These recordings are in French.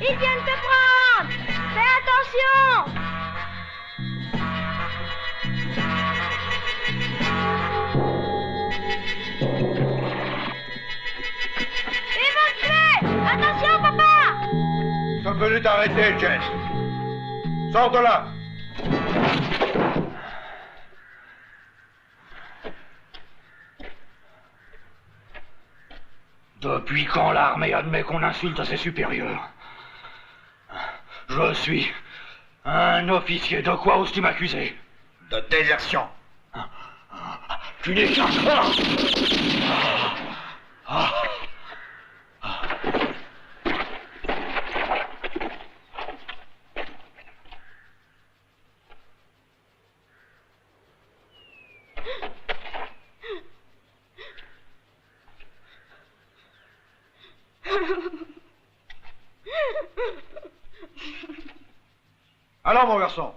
Ils viennent te prendre! Fais attention! Ils vont te tuer! Attention, papa! Nous sommes venus t'arrêter, Jess. Sors de là! Depuis quand l'armée admet qu'on insulte à ses supérieurs? Je suis un officier. De quoi oses-tu m'accuser? De désertion. Tu n'es qu'un... Alors, mon garçon.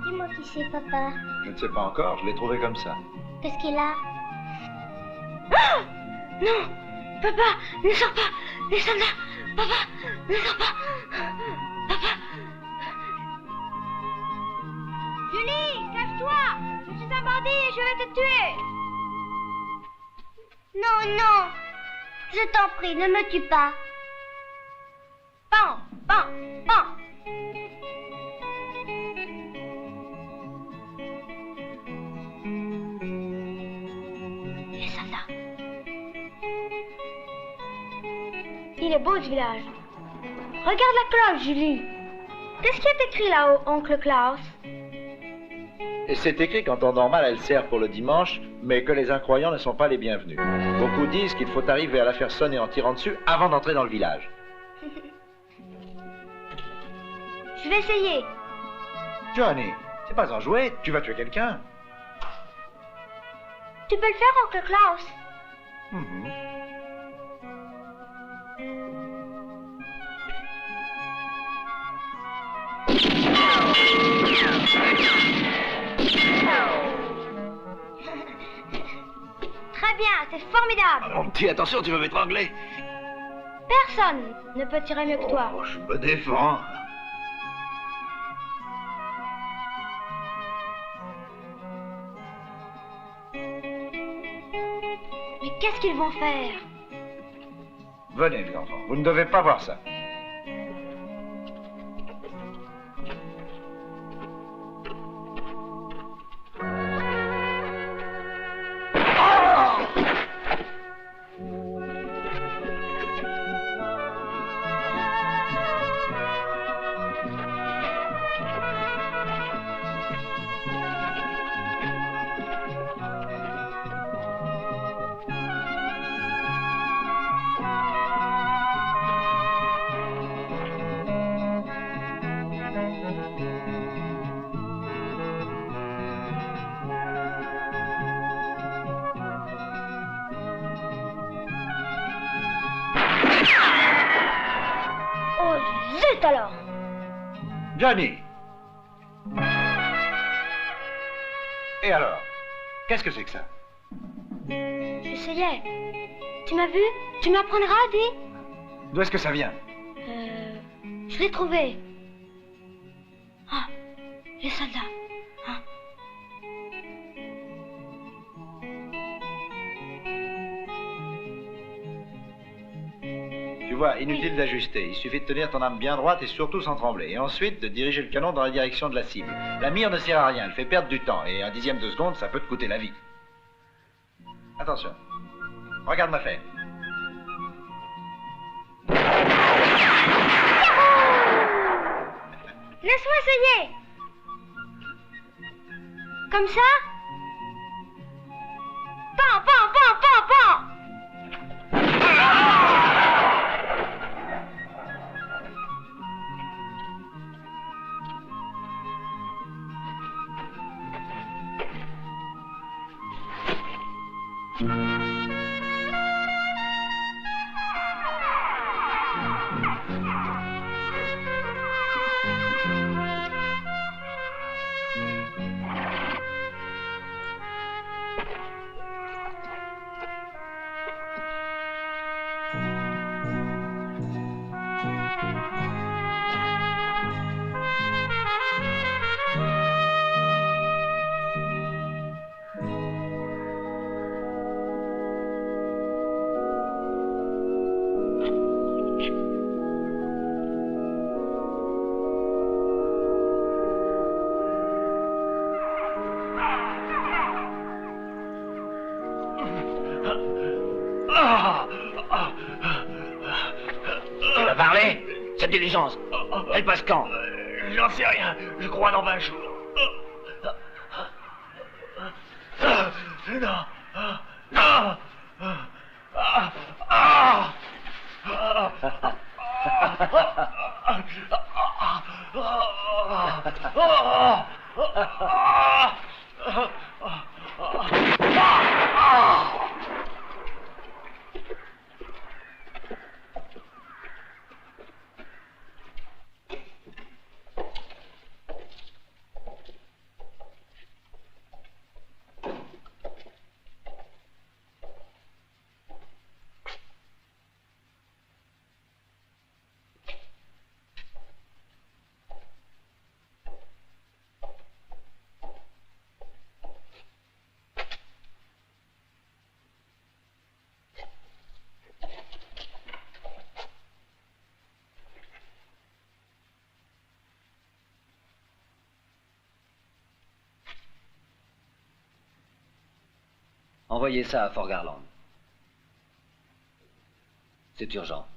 Dis-moi qui c'est, papa. Je ne sais pas encore, je l'ai trouvé comme ça. Qu'est-ce qu'il a? Ah! Non! Papa, ne sors pas! Les soldats! Papa, ne sors pas! Papa! Julie, cache-toi! Je suis un bandit et je vais te tuer! Non, non! Je t'en prie, ne me tue pas! Pan! Pan! Pan! Les soldats. Il est beau ce village. Regarde la cloche, Julie. Qu'est-ce qui est écrit là-haut, oncle Klaus? Et c'est écrit qu'en temps normal, elle sert pour le dimanche, mais que les incroyants ne sont pas les bienvenus. Beaucoup disent qu'il faut arriver à la faire sonner en tirant dessus avant d'entrer dans le village. Je vais essayer. Johnny, c'est pas un jouet, tu vas tuer quelqu'un. Tu peux le faire, oncle Klaus? Mhm. Très bien, c'est formidable. Mon petit, attention, tu vas m'étrangler. Personne ne peut tirer mieux que toi. Oh, je me défends. Mais qu'est-ce qu'ils vont faire? Venez, les enfants, vous ne devez pas voir ça. Oh, zut alors! Johnny! Et alors? Qu'est-ce que c'est que ça? J'essayais. Tu m'as vu? Tu m'apprendras, dis? D'où est-ce que ça vient? Je l'ai trouvé. Ah, les soldats. Ah. Tu vois, inutile d'ajuster. Il suffit de tenir ton arme bien droite et surtout sans trembler. Et ensuite, de diriger le canon dans la direction de la cible. La mire ne sert à rien, elle fait perdre du temps. Et un dixième de seconde, ça peut te coûter la vie. Attention. Regarde ma fête. Laisse-moi essayer. Comme ça? Pan, pan, pan, pan, pan. Tu vas parler? Cette diligence, elle passe quand? J'en sais rien, je crois dans 20 jours. Non. Non. Envoyez ça à Fort Garland. C'est urgent.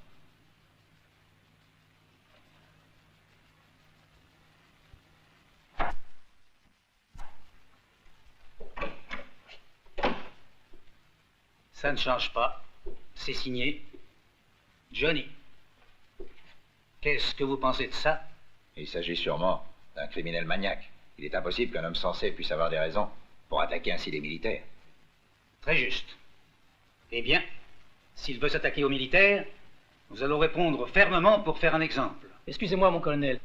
Ça ne change pas. C'est signé Johnny. Qu'est-ce que vous pensez de ça? Il s'agit sûrement d'un criminel maniaque. Il est impossible qu'un homme sensé puisse avoir des raisons pour attaquer ainsi des militaires. Très juste. Eh bien, s'il veut s'attaquer aux militaires, nous allons répondre fermement pour faire un exemple. Excusez-moi, mon colonel.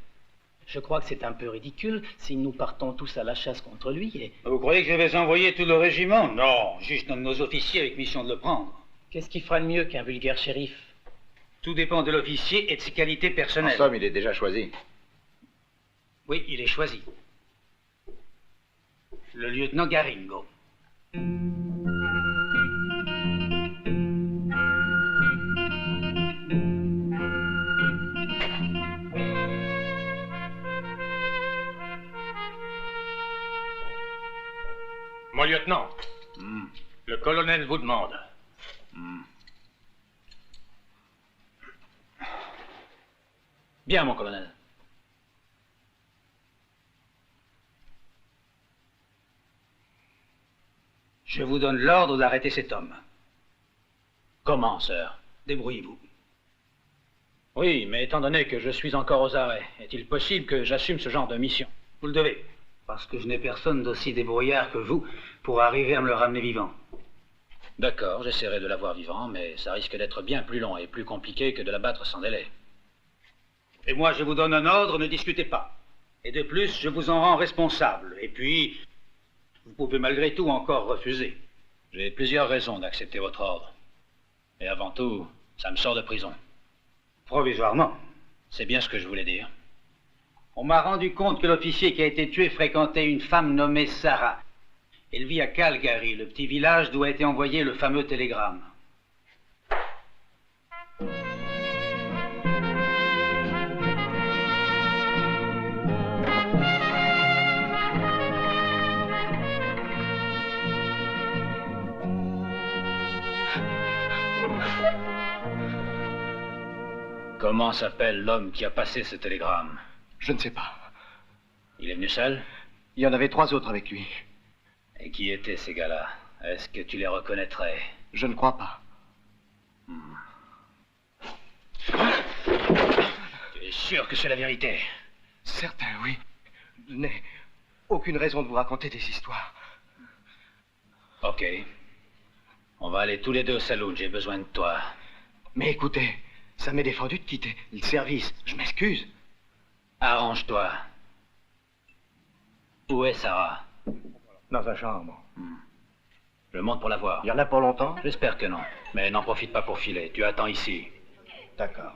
Je crois que c'est un peu ridicule si nous partons tous à la chasse contre lui et... Vous croyez que je vais envoyer tout le régiment? Non, juste un de nos officiers avec mission de le prendre. Qu'est-ce qui fera de mieux qu'un vulgaire shérif? Tout dépend de l'officier et de ses qualités En personnelles. somme, il est déjà choisi. Oui, il est choisi. Le lieutenant Garingo. Mon lieutenant, le colonel vous demande. Bien, mon colonel. Je vous donne l'ordre d'arrêter cet homme. Comment, sir? Débrouillez-vous. Oui, mais étant donné que je suis encore aux arrêts, est-il possible que j'assume ce genre de mission? Vous le devez, parce que je n'ai personne d'aussi débrouillard que vous pour arriver à me le ramener vivant. D'accord, j'essaierai de l'avoir vivant, mais ça risque d'être bien plus long et plus compliqué que de l'abattre sans délai. Et moi, je vous donne un ordre, ne discutez pas. Et de plus, je vous en rends responsable. Et puis, vous pouvez malgré tout encore refuser. J'ai plusieurs raisons d'accepter votre ordre. Et avant tout, ça me sort de prison. Provisoirement. C'est bien ce que je voulais dire. On m'a rendu compte que l'officier qui a été tué fréquentait une femme nommée Sarah. Elle vit à Calgary, le petit village d'où a été envoyé le fameux télégramme. Comment s'appelle l'homme qui a passé ce télégramme? Je ne sais pas. Il est venu seul? Il y en avait 3 autres avec lui. Et qui étaient ces gars-là? Est-ce que tu les reconnaîtrais? Je ne crois pas. Tu es sûr que c'est la vérité? Certain, oui. Je n'ai aucune raison de vous raconter des histoires. Ok. On va aller tous les deux au saloon, j'ai besoin de toi. Mais écoutez, ça m'est défendu de quitter le service. Je m'excuse. Arrange-toi. Où est Sarah? Dans sa chambre. Je monte pour la voir. Il y en a pour longtemps? J'espère que non. Mais n'en profite pas pour filer. Tu attends ici. D'accord.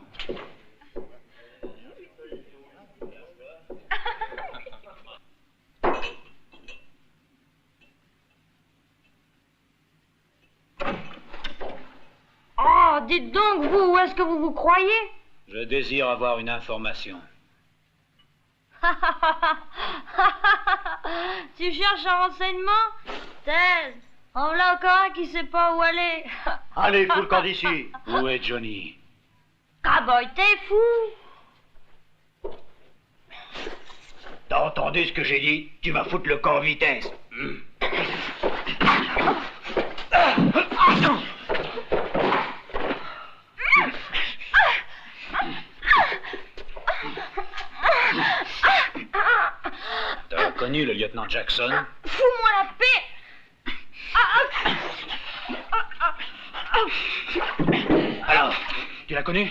Oh, dites donc, vous, où est-ce que vous vous croyez? Je désire avoir une information. Tu cherches un renseignement? Thèse, en voilà encore un qui sait pas où aller. Allez, fous le camp d'ici. Où est Johnny? Cowboy, t'es fou? T'as entendu ce que j'ai dit? Tu vas foutre le camp en vitesse. T'as connu le lieutenant Jackson? Fous-moi la paix! Alors, tu l'as connu?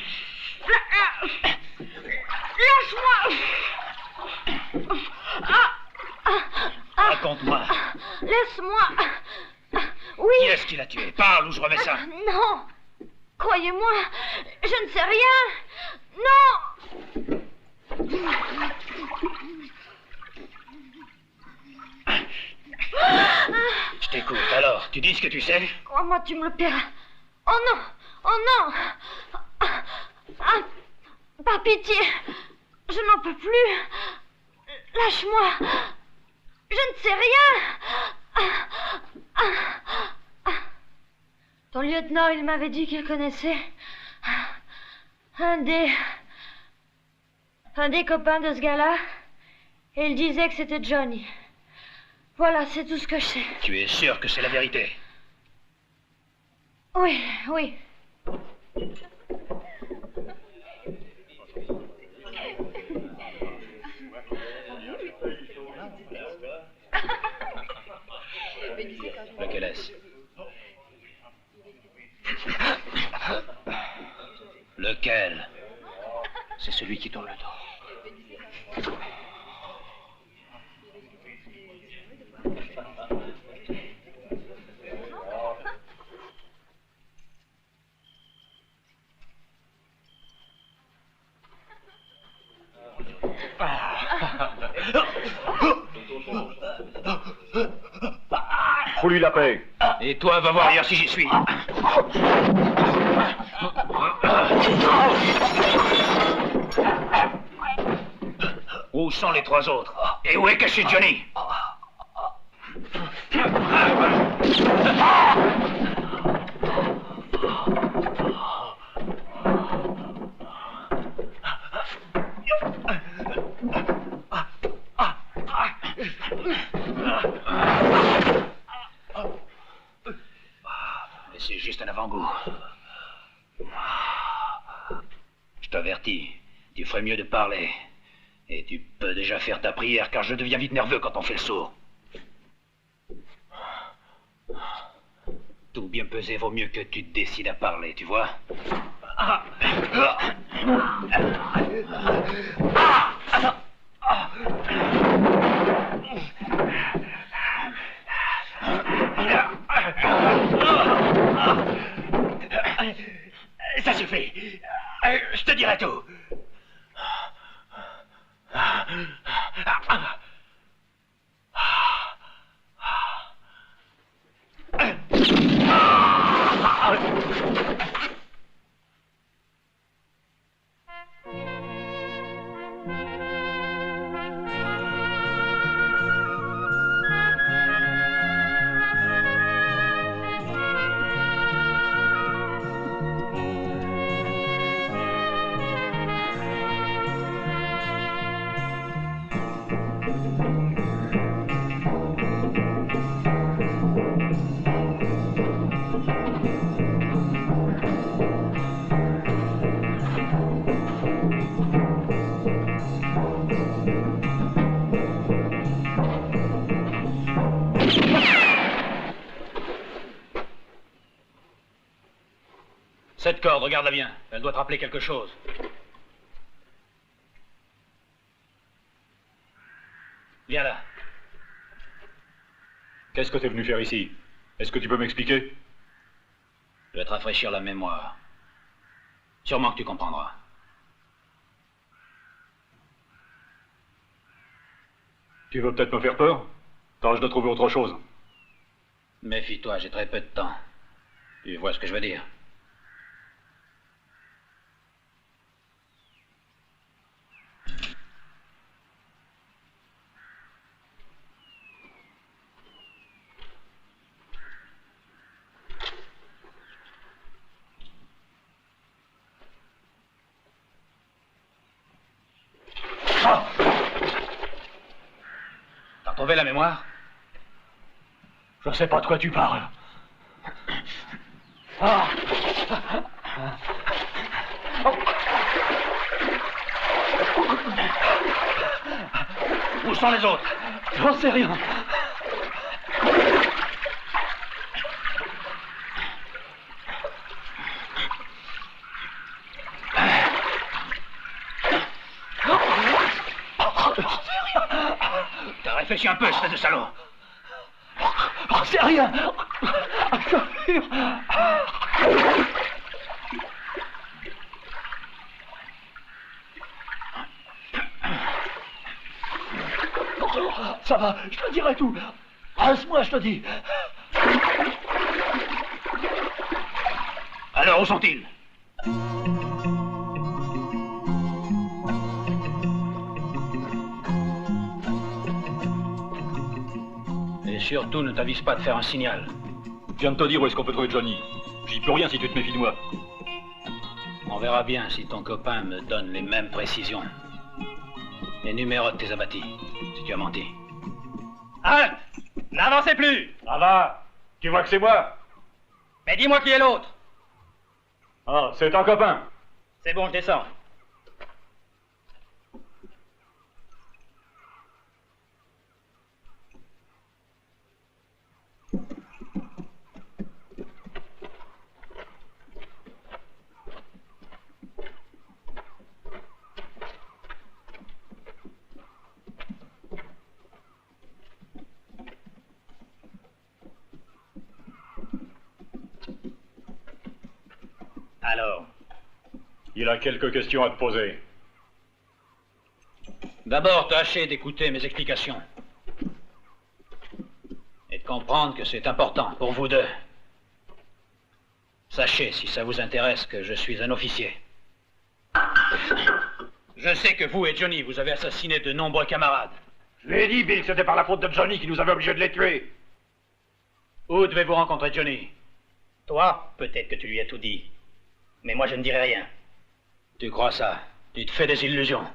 Lâche-moi! Raconte-moi. Laisse-moi! Oui! Qui est-ce qui l'a tué? Parle ou je remets ça. Non! Croyez-moi, je ne sais rien! Non! Je t'écoute. Alors, tu dis ce que tu sais? Crois-moi, tu me le paieras. Oh non! Oh non! Par pitié! Je n'en peux plus! Lâche-moi! Je ne sais rien! Ton lieutenant, il m'avait dit qu'il connaissait un des copains de ce gars-là. Et il disait que c'était Johnny. Voilà, c'est tout ce que je sais. Tu es sûr que c'est la vérité? Oui, oui. Lequel est-ce? Lequel? C'est celui qui tourne le dos. Fous-lui la paix. Et toi, va voir ailleurs si j'y suis. Où sont les trois autres? Et où est caché Johnny? Mais c'est juste un avant-goût. Je t'avertis, tu ferais mieux de parler. Et tu peux déjà faire ta prière, car je deviens vite nerveux quand on fait le sourd. Tout bien pesé vaut mieux que tu te décides à parler, tu vois? Ça suffit. Je te dirai tout. Cette corde, regarde-la bien. Elle doit te rappeler quelque chose. Viens là. Qu'est-ce que t'es venu faire ici? Est-ce que tu peux m'expliquer? Je vais te rafraîchir la mémoire. Sûrement que tu comprendras. Tu veux peut-être me faire peur? Tâche de trouver autre chose. Méfie-toi, j'ai très peu de temps. Tu vois ce que je veux dire? T'as retrouvé la mémoire? Je sais pas de quoi tu parles. Où sont les autres? J'en sais rien. T'as réfléchi un peu, espèce de salaud. J'en sais rien. Ça va, je te dirai tout. Reste-moi, je te dis. Alors, où sont-ils? Et surtout, ne t'avise pas de faire un signal. Je viens de te dire où est-ce qu'on peut trouver Johnny. J'y peux rien si tu te méfies de moi. On verra bien si ton copain me donne les mêmes précisions. Les numéros de tes abattis, si tu as menti. Halte! N'avancez plus! Ça va. Tu vois que c'est moi. Mais dis-moi qui est l'autre. Ah, c'est un copain. C'est bon, je descends. Alors, Il a quelques questions à te poser. D'abord, tâchez d'écouter mes explications. Et de comprendre que c'est important pour vous deux. Sachez, si ça vous intéresse, que je suis un officier. Je sais que vous et Johnny, vous avez assassiné de nombreux camarades. Je lui ai dit, Bill, que c'était par la faute de Johnny qui nous avait obligés de les tuer. Où devez-vous rencontrer Johnny? toi, peut-être que tu lui as tout dit. Mais moi, je ne dirai rien. Tu crois ça? Tu te fais des illusions.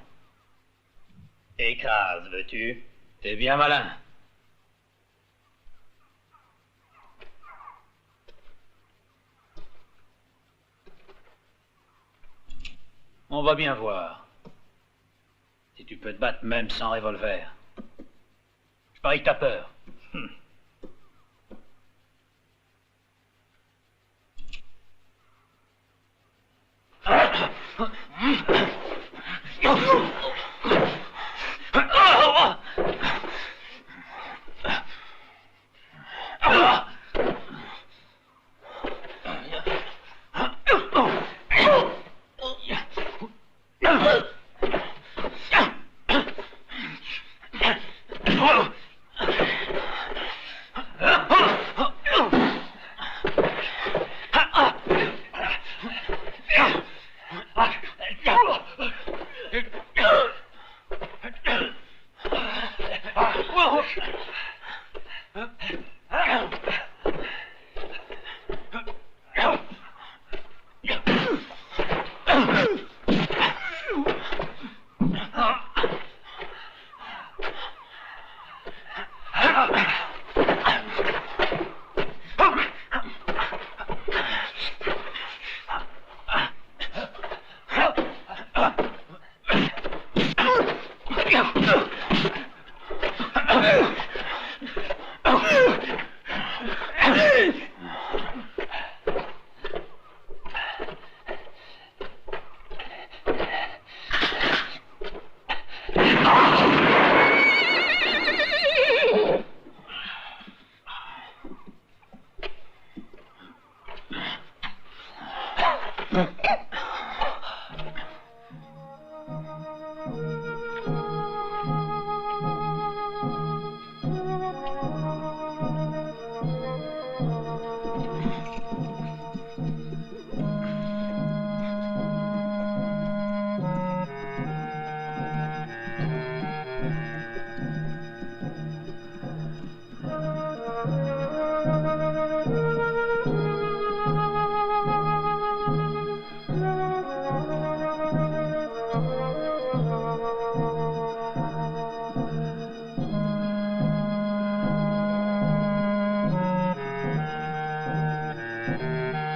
Écrase, veux-tu? T'es bien malin. On va bien voir. Si tu peux te battre même sans revolver. Je parie que t'as peur.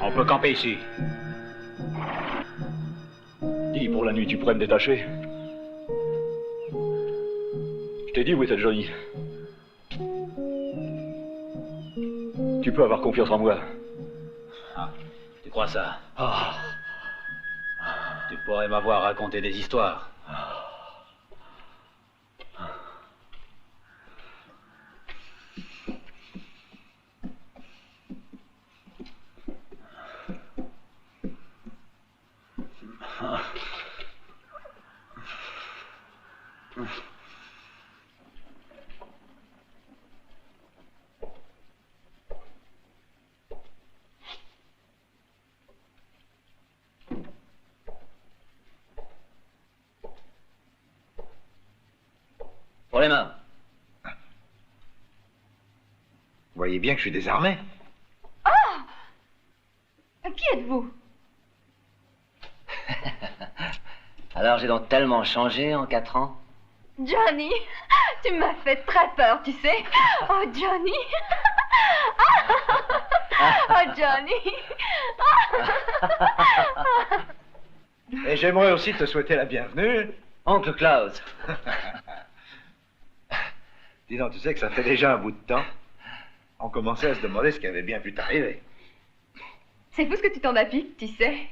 On peut camper ici. Dis, pour la nuit, tu pourrais me détacher? Je t'ai dit où était Johnny. Tu peux avoir confiance en moi. Ah, tu crois ça? Ah. Tu pourrais m'avoir raconté des histoires. Pour les mains. Vous voyez bien que je suis désarmé. Qui êtes-vous? Alors j'ai donc tellement changé en 4 ans. Johnny, tu m'as fait très peur, tu sais. Oh, Johnny. Oh, Johnny. Et j'aimerais aussi te souhaiter la bienvenue. Oncle Klaus. Dis donc, tu sais que ça fait déjà un bout de temps. On commençait à se demander ce qui avait bien pu t'arriver. C'est fou ce que tu t'en as pique, tu sais.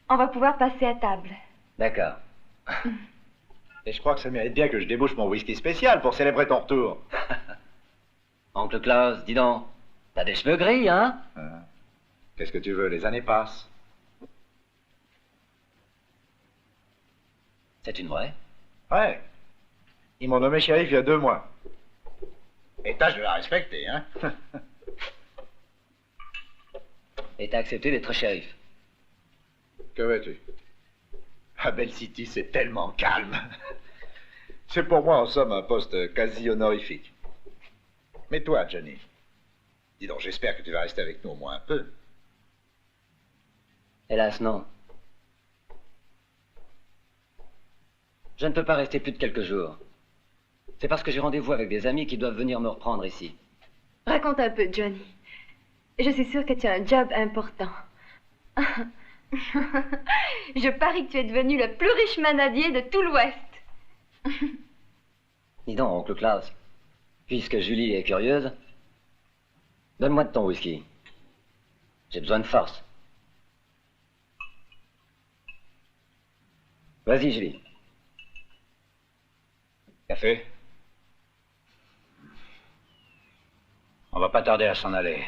On va pouvoir passer à table. D'accord. Et je crois que ça mérite bien que je débouche mon whisky spécial pour célébrer ton retour. Oncle Klaus, dis donc, t'as des cheveux gris, hein? Qu'est-ce que tu veux, les années passent. C'est une vraie? Ouais. Ils m'ont nommé shérif il y a 2 mois. Et tâche de la respecter, hein. Et t'as accepté d'être shérif? Que veux-tu? À Bell City, c'est tellement calme. C'est pour moi, en somme, un poste quasi honorifique. Mais toi, Johnny, dis donc, j'espère que tu vas rester avec nous au moins un peu. Hélas, non. Je ne peux pas rester plus de quelques jours. C'est parce que j'ai rendez-vous avec des amis qui doivent venir me reprendre ici. Raconte un peu, Johnny. Je suis sûre que tu as un job important. Je parie que tu es devenu le plus riche manadier de tout l'Ouest. Dis donc, oncle Klaus, puisque Julie est curieuse, donne-moi de ton whisky. J'ai besoin de force. Vas-y, Julie. Café? On va pas tarder à s'en aller.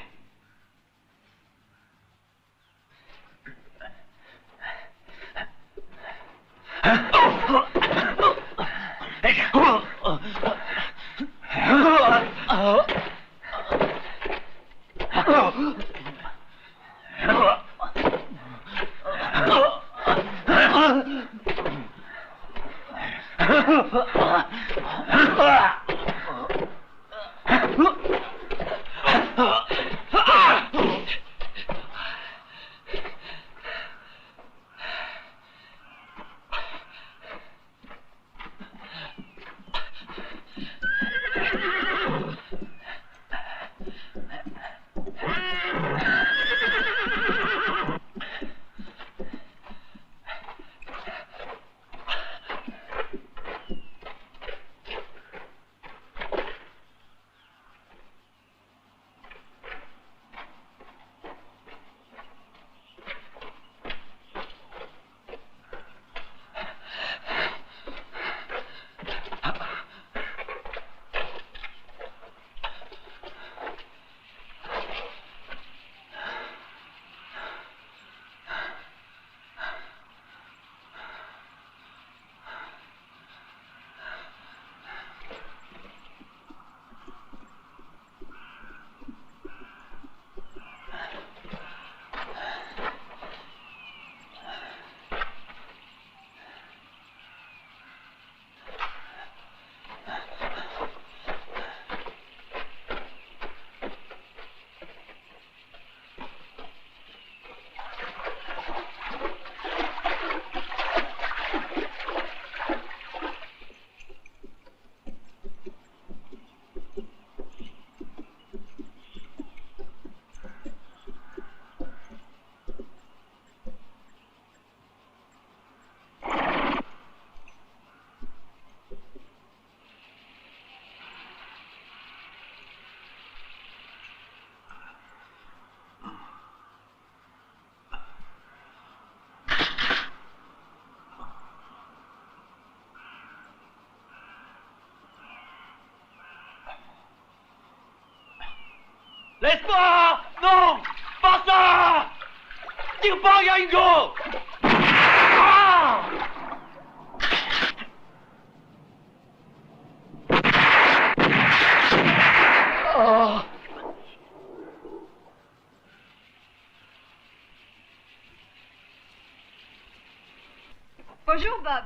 Laisse-moi! Non! Pas ça! Tire pas, Yango! Ah! Oh. Bonjour, Bob.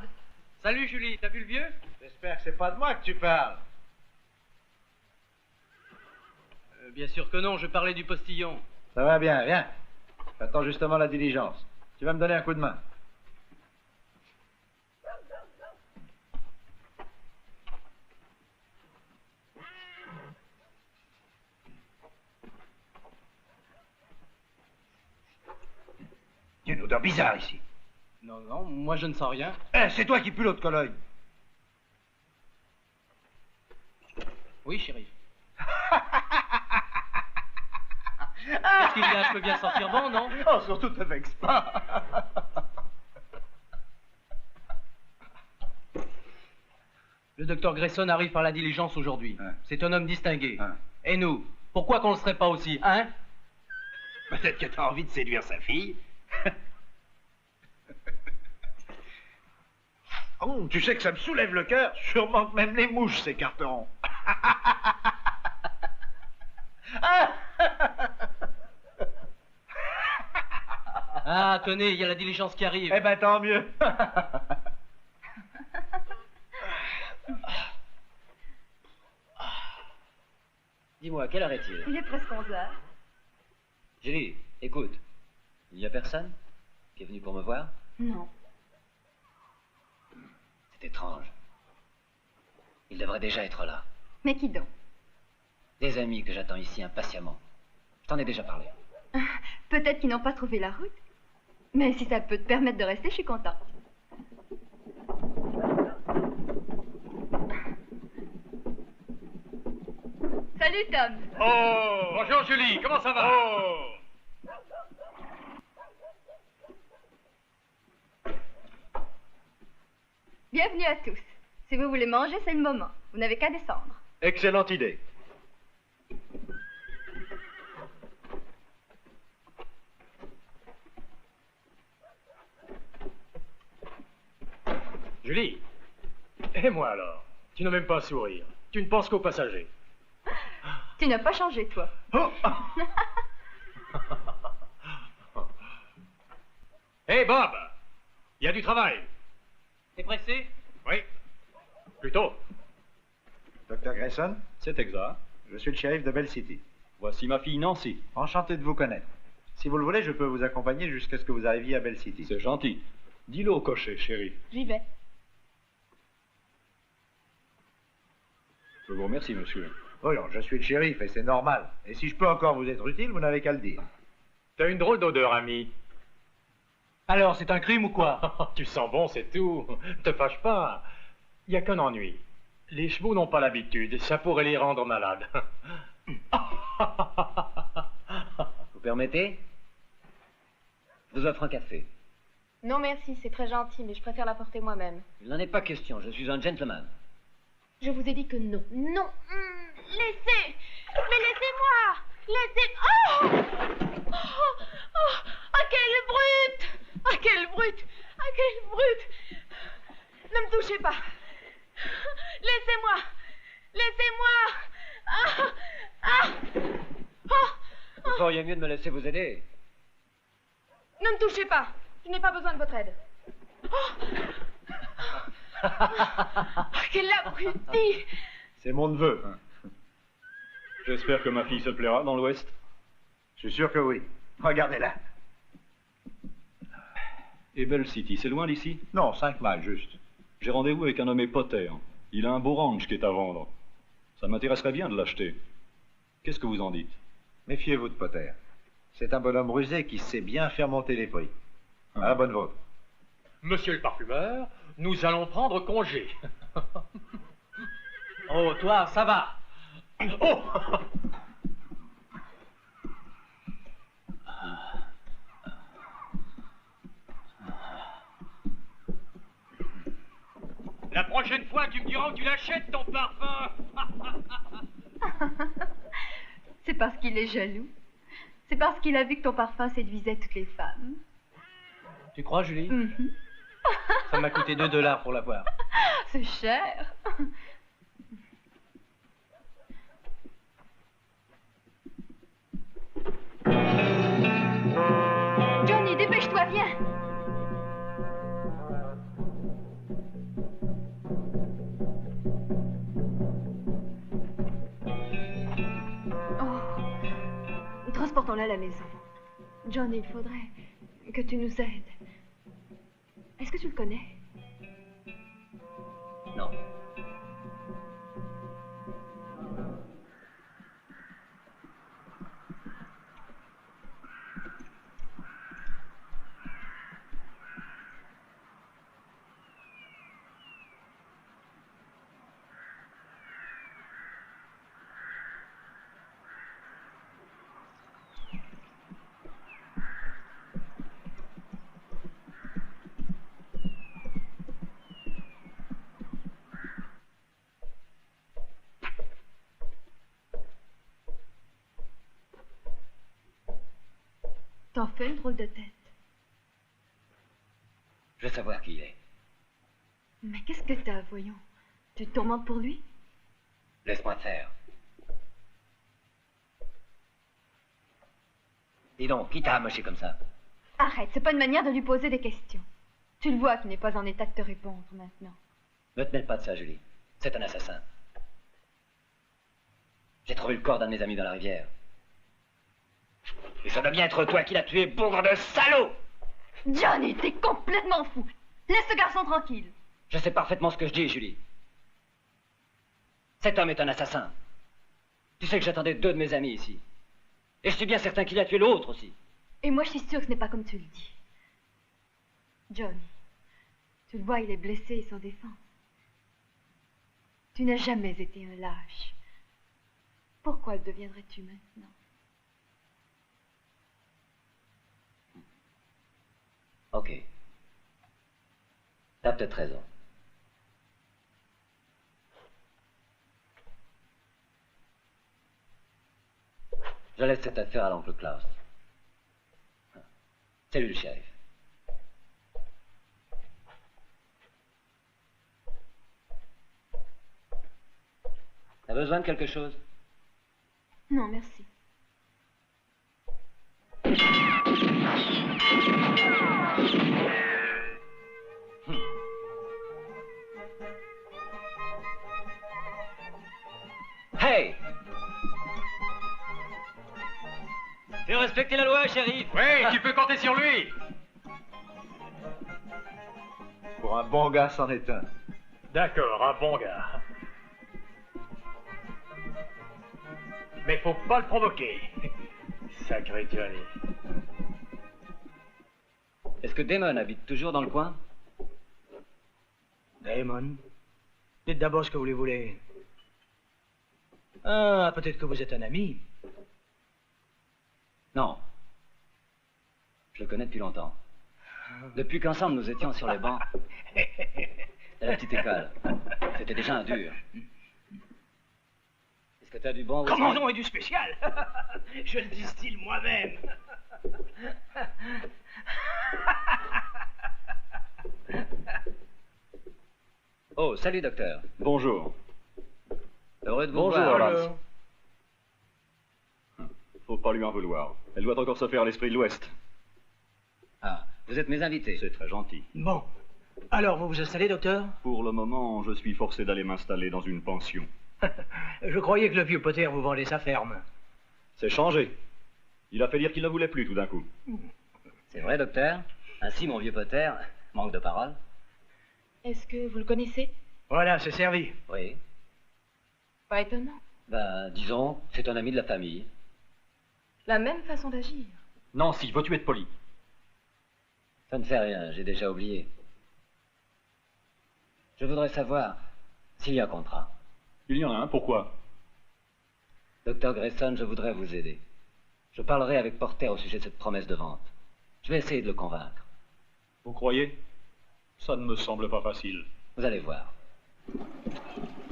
Salut Julie, t'as vu le vieux? J'espère que c'est pas de moi que tu parles. Bien sûr que non, je parlais du postillon. Ça va bien, viens. J'attends justement la diligence. Tu vas me donner un coup de main. odeur bizarre ici. Non, non, moi je ne sens rien. Eh, c'est toi qui pues l'eau de Cologne. Oui, shérif. Est-ce qu'il y a, je peux bien sentir bon, non? Oh, surtout te vexe pas. Le docteur Grayson arrive par la diligence aujourd'hui. Hein. C'est un homme distingué. Hein. Et nous, pourquoi qu'on le serait pas aussi, hein? Peut-être que t'as envie de séduire sa fille. Oh, tu sais que ça me soulève le cœur. Sûrement que même les mouches s'écarteront. Ah, tenez, il y a la diligence qui arrive. Eh ben, tant mieux. Dis-moi, quelle heure est-il? Il est presque 11 heures. Julie, écoute. Il n'y a personne qui est venu pour me voir? Non. C'est étrange. Il devrait déjà être là. Mais qui donc? Des amis que j'attends ici impatiemment. Je t'en ai déjà parlé. Peut-être qu'ils n'ont pas trouvé la route. Mais si ça peut te permettre de rester, je suis contente. Salut Tom. Oh! Bonjour Julie, comment ça va? Oh! Bienvenue à tous. Si vous voulez manger, c'est le moment. Vous n'avez qu'à descendre. Excellente idée. Julie, et moi alors? Tu n'as même pas à sourire. Tu ne penses qu'aux passagers. Tu n'as pas changé, toi. Oh! Hé Bob, il y a du travail. T'es pressé? Oui, plutôt. Docteur Grayson, C'est exact. je suis le shérif de Bell City. Voici ma fille Nancy. Enchanté de vous connaître. Si vous le voulez, je peux vous accompagner jusqu'à ce que vous arriviez à Bell City. C'est gentil. Dis-le au cocher, chérie. J'y vais. Je vous remercie, monsieur. Oh non, je suis le shérif et c'est normal. Et si je peux encore vous être utile, vous n'avez qu'à le dire. T'as une drôle d'odeur, ami. Alors, c'est un crime ou quoi? Tu sens bon, c'est tout. Te fâche pas. Il n'y a qu'un ennui. Les chevaux n'ont pas l'habitude, ça pourrait les rendre malades. Vous permettez? Je vous offre un café. Non merci, c'est très gentil, mais je préfère l'apporter moi-même. Il n'en est pas question, je suis un gentleman. Je vous ai dit que non. Non. Laissez. Mais laissez-moi. Laissez. Oh, oh, oh, ah, quelle brute. Ah, quelle brute. Ah, quelle brute. Ne me touchez pas. Laissez-moi. Laissez-moi. Ah, ah, oh, Vous feriez mieux de me laisser vous aider. ne me touchez pas. Je n'ai pas besoin de votre aide. Oh. Ah, quel abruti. C'est mon neveu. J'espère que ma fille se plaira dans l'Ouest. Je suis sûr que oui. Regardez-la. Et Bell City, c'est loin d'ici? Non, 5 miles juste. J'ai rendez-vous avec un nommé Potter. Il a un beau ranch qui est à vendre. Ça m'intéresserait bien de l'acheter. Qu'est-ce que vous en dites? Méfiez-vous de Potter. C'est un bonhomme rusé qui sait bien faire monter les prix. À la bonne vôtre. Monsieur le parfumeur, nous allons prendre congé. Oh, toi, ça va. Oh! La prochaine fois, tu me diras où tu l'achètes, ton parfum. C'est parce qu'il est jaloux. C'est parce qu'il a vu que ton parfum séduisait toutes les femmes. Tu crois, Julie? Mhm. Ça m'a coûté $2 pour l'avoir. C'est cher. Johnny, dépêche-toi, viens. Oh. Transportons-la à la maison. Johnny, il faudrait que tu nous aides. Est-ce que tu le connais? Non. T'en fais une drôle de tête. Je veux savoir qui il est. Mais qu'est-ce que t'as, voyons? Tu te tourmentes pour lui? Laisse-moi faire. Dis donc, qui t'a amoché comme ça? Arrête, c'est pas une manière de lui poser des questions. Tu le vois qu'il n'est pas en état de te répondre maintenant. Ne te mêle pas de ça, Julie. C'est un assassin. J'ai trouvé le corps d'un de mes amis dans la rivière. Et ça doit bien être toi qui l'as tué, bougre de salaud! Johnny, t'es complètement fou. Laisse ce garçon tranquille. Je sais parfaitement ce que je dis, Julie. Cet homme est un assassin. Tu sais que j'attendais 2 de mes amis ici. Et je suis bien certain qu'il a tué l'autre aussi. Et moi, je suis sûre que ce n'est pas comme tu le dis. Johnny, tu le vois, il est blessé et sans défense. Tu n'as jamais été un lâche. Pourquoi le deviendrais-tu maintenant? Ok. T'as peut-être raison. Je laisse cette affaire à l'oncle Klaus. Salut le shérif. T'as besoin de quelque chose? Non, merci. Hey! Fais respecter la loi, shérif! Oui, tu peux compter sur lui. Pour un bon gars, c'en est un. D'accord, un bon gars. Mais faut pas le provoquer. Sacré Johnny. Est-ce que Damon habite toujours dans le coin? Damon, dites d'abord ce que vous lui voulez. Ah, peut-être que vous êtes un ami. Non. Je le connais depuis longtemps. Depuis qu'ensemble nous étions sur les bancs de la petite école. C'était déjà un dur. Est-ce que t'as du bon? Comment non, et du spécial? Je le distille moi-même. Oh, salut, docteur. Bonjour. Heureux de vous Bonjour, voir. Adams. Faut pas lui en vouloir. Elle doit encore se faire l'esprit de l'Ouest. Ah, vous êtes mes invités. C'est très gentil. Bon. Alors, vous vous installez, docteur? Pour le moment, je suis forcé d'aller m'installer dans une pension. Je croyais que le vieux Potter vous vendait sa ferme. C'est changé. Il a fait dire qu'il ne voulait plus tout d'un coup. C'est vrai, docteur? Ainsi, mon vieux Potter manque de parole. Est-ce que vous le connaissez? Voilà, c'est servi. Oui. Pas étonnant. Ben, disons, c'est un ami de la famille. La même façon d'agir. Nancy, veux-tu être poli? Ça ne fait rien, j'ai déjà oublié. Je voudrais savoir s'il y a un contrat. Il y en a un, pourquoi? Docteur Grayson, je voudrais vous aider. Je parlerai avec Porter au sujet de cette promesse de vente. Je vais essayer de le convaincre. Vous croyez? Ça ne me semble pas facile. Vous allez voir.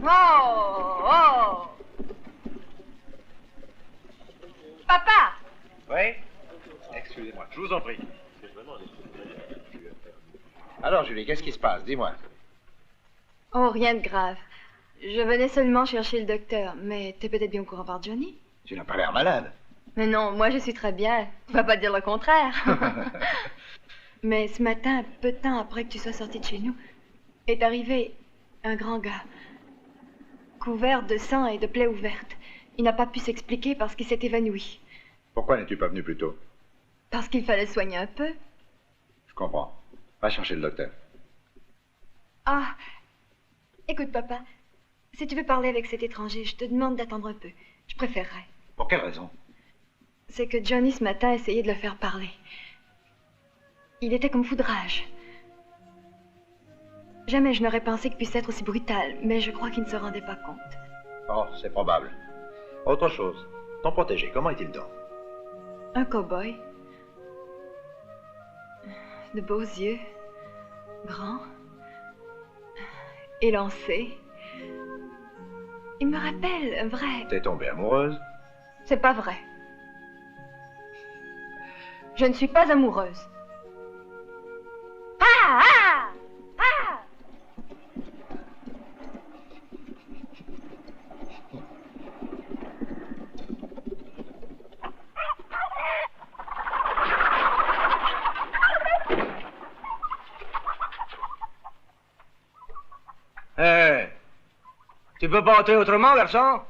Oh! Oh! Papa! Oui? Excusez-moi. Je vous en prie. Alors, Julie, qu'est-ce qui se passe? Dis-moi. Oh, rien de grave. Je venais seulement chercher le docteur, mais t'es peut-être bien au courant par Johnny? Tu n'as pas l'air malade. Mais non, moi je suis très bien. Tu vas pas dire le contraire. Mais ce matin, peu de temps après que tu sois sorti de chez nous, est arrivé un grand gars, couvert de sang et de plaies ouvertes. Il n'a pas pu s'expliquer parce qu'il s'est évanoui. Pourquoi n'es-tu pas venu plus tôt? Parce qu'il fallait le soigner un peu. Je comprends. Va chercher le docteur. Ah, écoute papa, si tu veux parler avec cet étranger, je te demande d'attendre un peu. Je préférerais. Pour quelle raison? C'est que Johnny ce matin essayait de le faire parler. Il était comme foudrage. Jamais je n'aurais pensé qu'il puisse être aussi brutal, mais je crois qu'il ne se rendait pas compte. Oh, c'est probable. Autre chose. Ton protégé, comment est-il donc? Un cow-boy. De beaux yeux. Grand. Élancé. Il me rappelle un vrai... T'es tombée amoureuse? C'est pas vrai. Je ne suis pas amoureuse. Ah, ah, ah. Tu peux pas entrer autrement, garçon?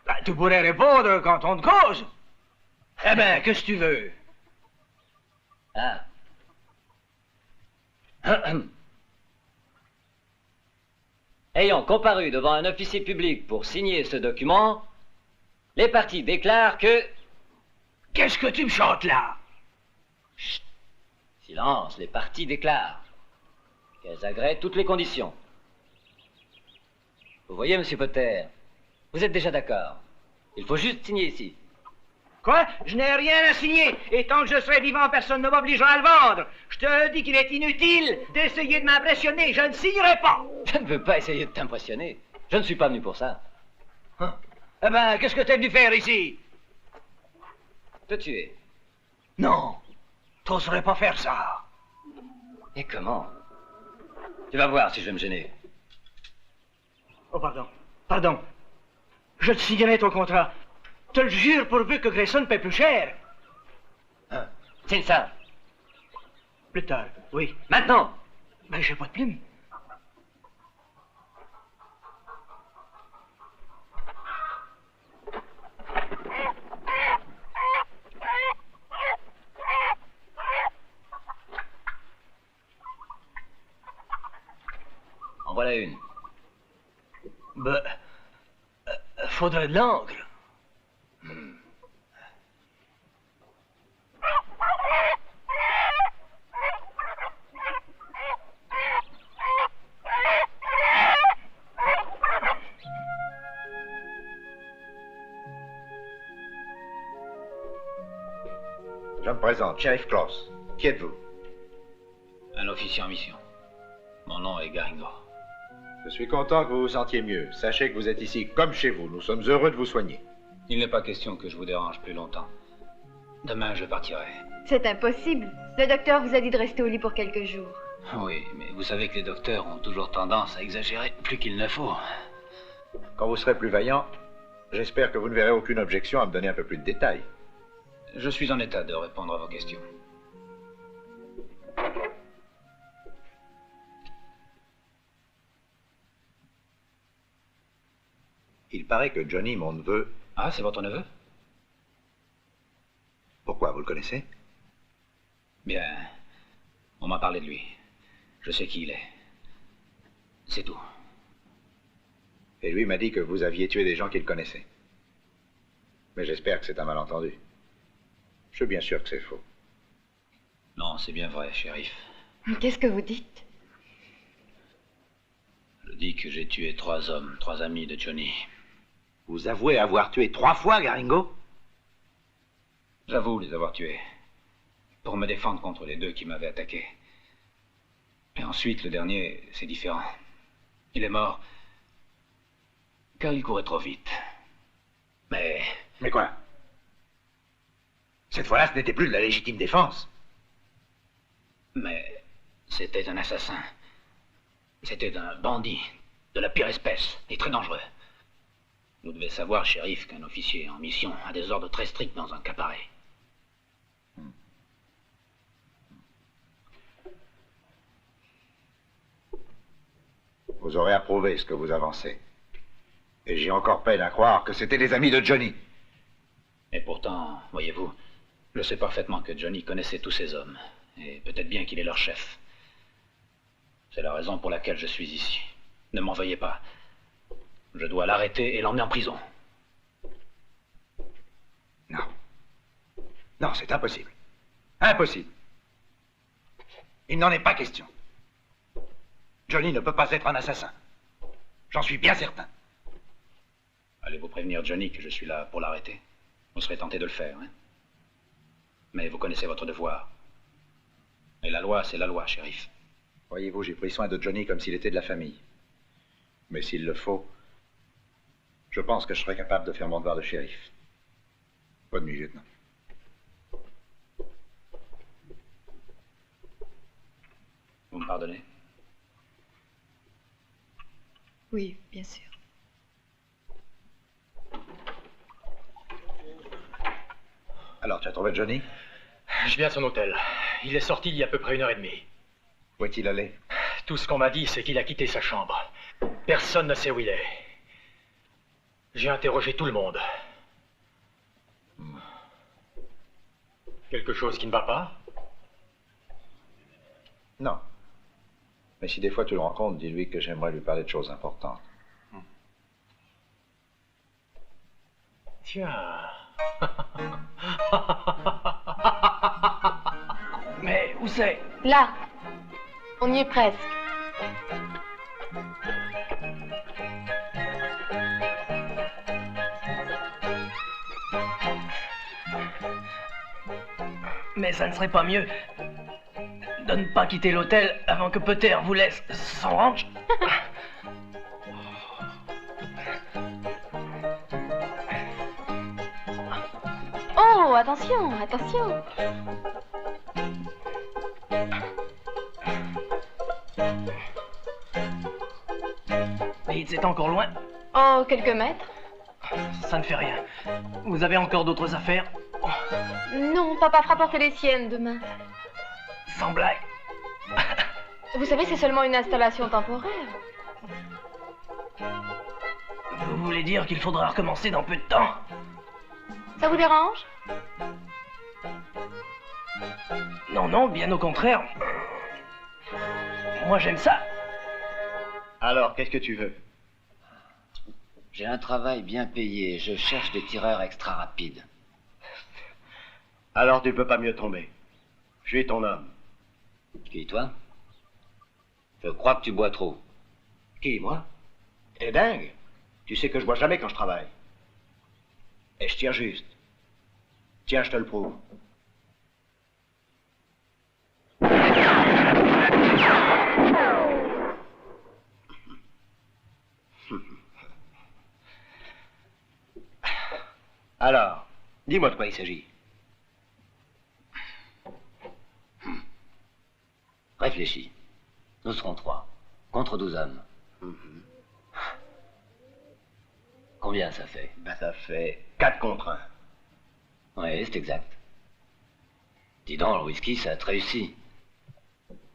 Ben, tu pourrais répondre quand on te cause. Eh ben, qu'est-ce que tu veux? Ah. Ayant comparu devant un officier public pour signer ce document, les parties déclarent que... Qu'est-ce que tu me chantes là? Chut. Silence, les parties déclarent qu'elles agréent toutes les conditions. Vous voyez, monsieur Potter, vous êtes déjà d'accord. Il faut juste signer ici. Quoi? Je n'ai rien à signer. Et tant que je serai vivant, personne ne m'obligera à le vendre. Je te dis qu'il est inutile d'essayer de m'impressionner. Je ne signerai pas. Je ne veux pas essayer de t'impressionner. Je ne suis pas venu pour ça. Hein? Eh ben, qu'est-ce que t'es venu faire ici? Te tuer. Non, t'oserais pas faire ça. Et comment? Tu vas voir si je vais me gêner. Oh, pardon. Pardon. Je te signerai ton contrat. Te le jure pourvu que Grayson paie plus cher. Hein? Signe ça. Plus tard, oui. Maintenant. Mais j'ai pas de plume. En voilà une. Ben, faudrait de l'encre. Je me présente, Sheriff Klaus. Qui êtes-vous? Un officier en mission. Mon nom est Garingo. Je suis content que vous vous sentiez mieux. Sachez que vous êtes ici comme chez vous. Nous sommes heureux de vous soigner. Il n'est pas question que je vous dérange plus longtemps. Demain, je partirai. C'est impossible. Le docteur vous a dit de rester au lit pour quelques jours. Oui, mais vous savez que les docteurs ont toujours tendance à exagérer plus qu'il ne faut. Quand vous serez plus vaillant, j'espère que vous ne verrez aucune objection à me donner un peu plus de détails. Je suis en état de répondre à vos questions. Il paraît que Johnny, mon neveu... Ah, c'est votre neveu? Pourquoi, vous le connaissez? Bien, on m'a parlé de lui. Je sais qui il est. C'est tout. Et lui m'a dit que vous aviez tué des gens qu'il connaissait. Mais j'espère que c'est un malentendu. Je suis bien sûr que c'est faux. Non, c'est bien vrai, shérif. Qu'est-ce que vous dites? Je dis que j'ai tué 3 hommes, 3 amis de Johnny. Vous avouez avoir tué 3 fois, Garingo? J'avoue les avoir tués. Pour me défendre contre les 2 qui m'avaient attaqué. Et ensuite, le dernier, c'est différent. Il est mort car il courait trop vite. Mais... Mais quoi? Cette fois-là, ce n'était plus de la légitime défense. Mais c'était un assassin. C'était un bandit de la pire espèce et très dangereux. Vous devez savoir, shérif, qu'un officier en mission a des ordres très stricts dans un cas pareil. Vous aurez approuvé ce que vous avancez. Et j'ai encore peine à croire que c'était des amis de Johnny. Et pourtant, voyez-vous, je sais parfaitement que Johnny connaissait tous ces hommes. Et peut-être bien qu'il est leur chef. C'est la raison pour laquelle je suis ici. Ne m'en veuillez pas. Je dois l'arrêter et l'emmener en prison. Non. Non, c'est impossible. Impossible. Il n'en est pas question. Johnny ne peut pas être un assassin. J'en suis bien certain. Allez-vous prévenir Johnny que je suis là pour l'arrêter? Vous serez tenté de le faire, hein? Mais vous connaissez votre devoir. Et la loi, c'est la loi, shérif. Voyez-vous, j'ai pris soin de Johnny comme s'il était de la famille. Mais s'il le faut, je pense que je serai capable de faire mon devoir de shérif. Bonne nuit, lieutenant. Vous me pardonnez? Oui, bien sûr. Alors, tu as trouvé Johnny? Je viens à son hôtel. Il est sorti il y a à peu près 1h30. Où est-il allé? Tout ce qu'on m'a dit, c'est qu'il a quitté sa chambre. Personne ne sait où il est. J'ai interrogé tout le monde. Quelque chose qui ne va pas? Non. Mais si des fois tu le rencontres, dis-lui que j'aimerais lui parler de choses importantes. Tiens. Mais où c'est? Là. On y est presque. Mais ça ne serait pas mieux de ne pas quitter l'hôtel avant que Potter vous laisse sans ranch? Oh, attention, attention. Et c'est encore loin? Oh, quelques mètres. Ça ne fait rien. Vous avez encore d'autres affaires? Non, papa fera porter les siennes demain. Sans blague. Vous savez, c'est seulement une installation temporaire. Vous voulez dire qu'il faudra recommencer dans peu de temps? Ça vous dérange? Non, non, bien au contraire. Moi, j'aime ça. Alors, qu'est-ce que tu veux? J'ai un travail bien payé. Je cherche des tireurs extra rapides. Alors, tu peux pas mieux tomber. Je suis ton homme. Qui, toi? Je crois que tu bois trop. Qui, moi? T'es dingue. Tu sais que je bois jamais quand je travaille. Et je tire juste. Tiens, je te le prouve. Alors, dis-moi de quoi il s'agit. Réfléchis. Nous serons 3, contre 12 hommes. Combien ça fait? Ben, ça fait 4 contre 1. Oui, c'est exact. Dis donc, le whisky, ça te réussit.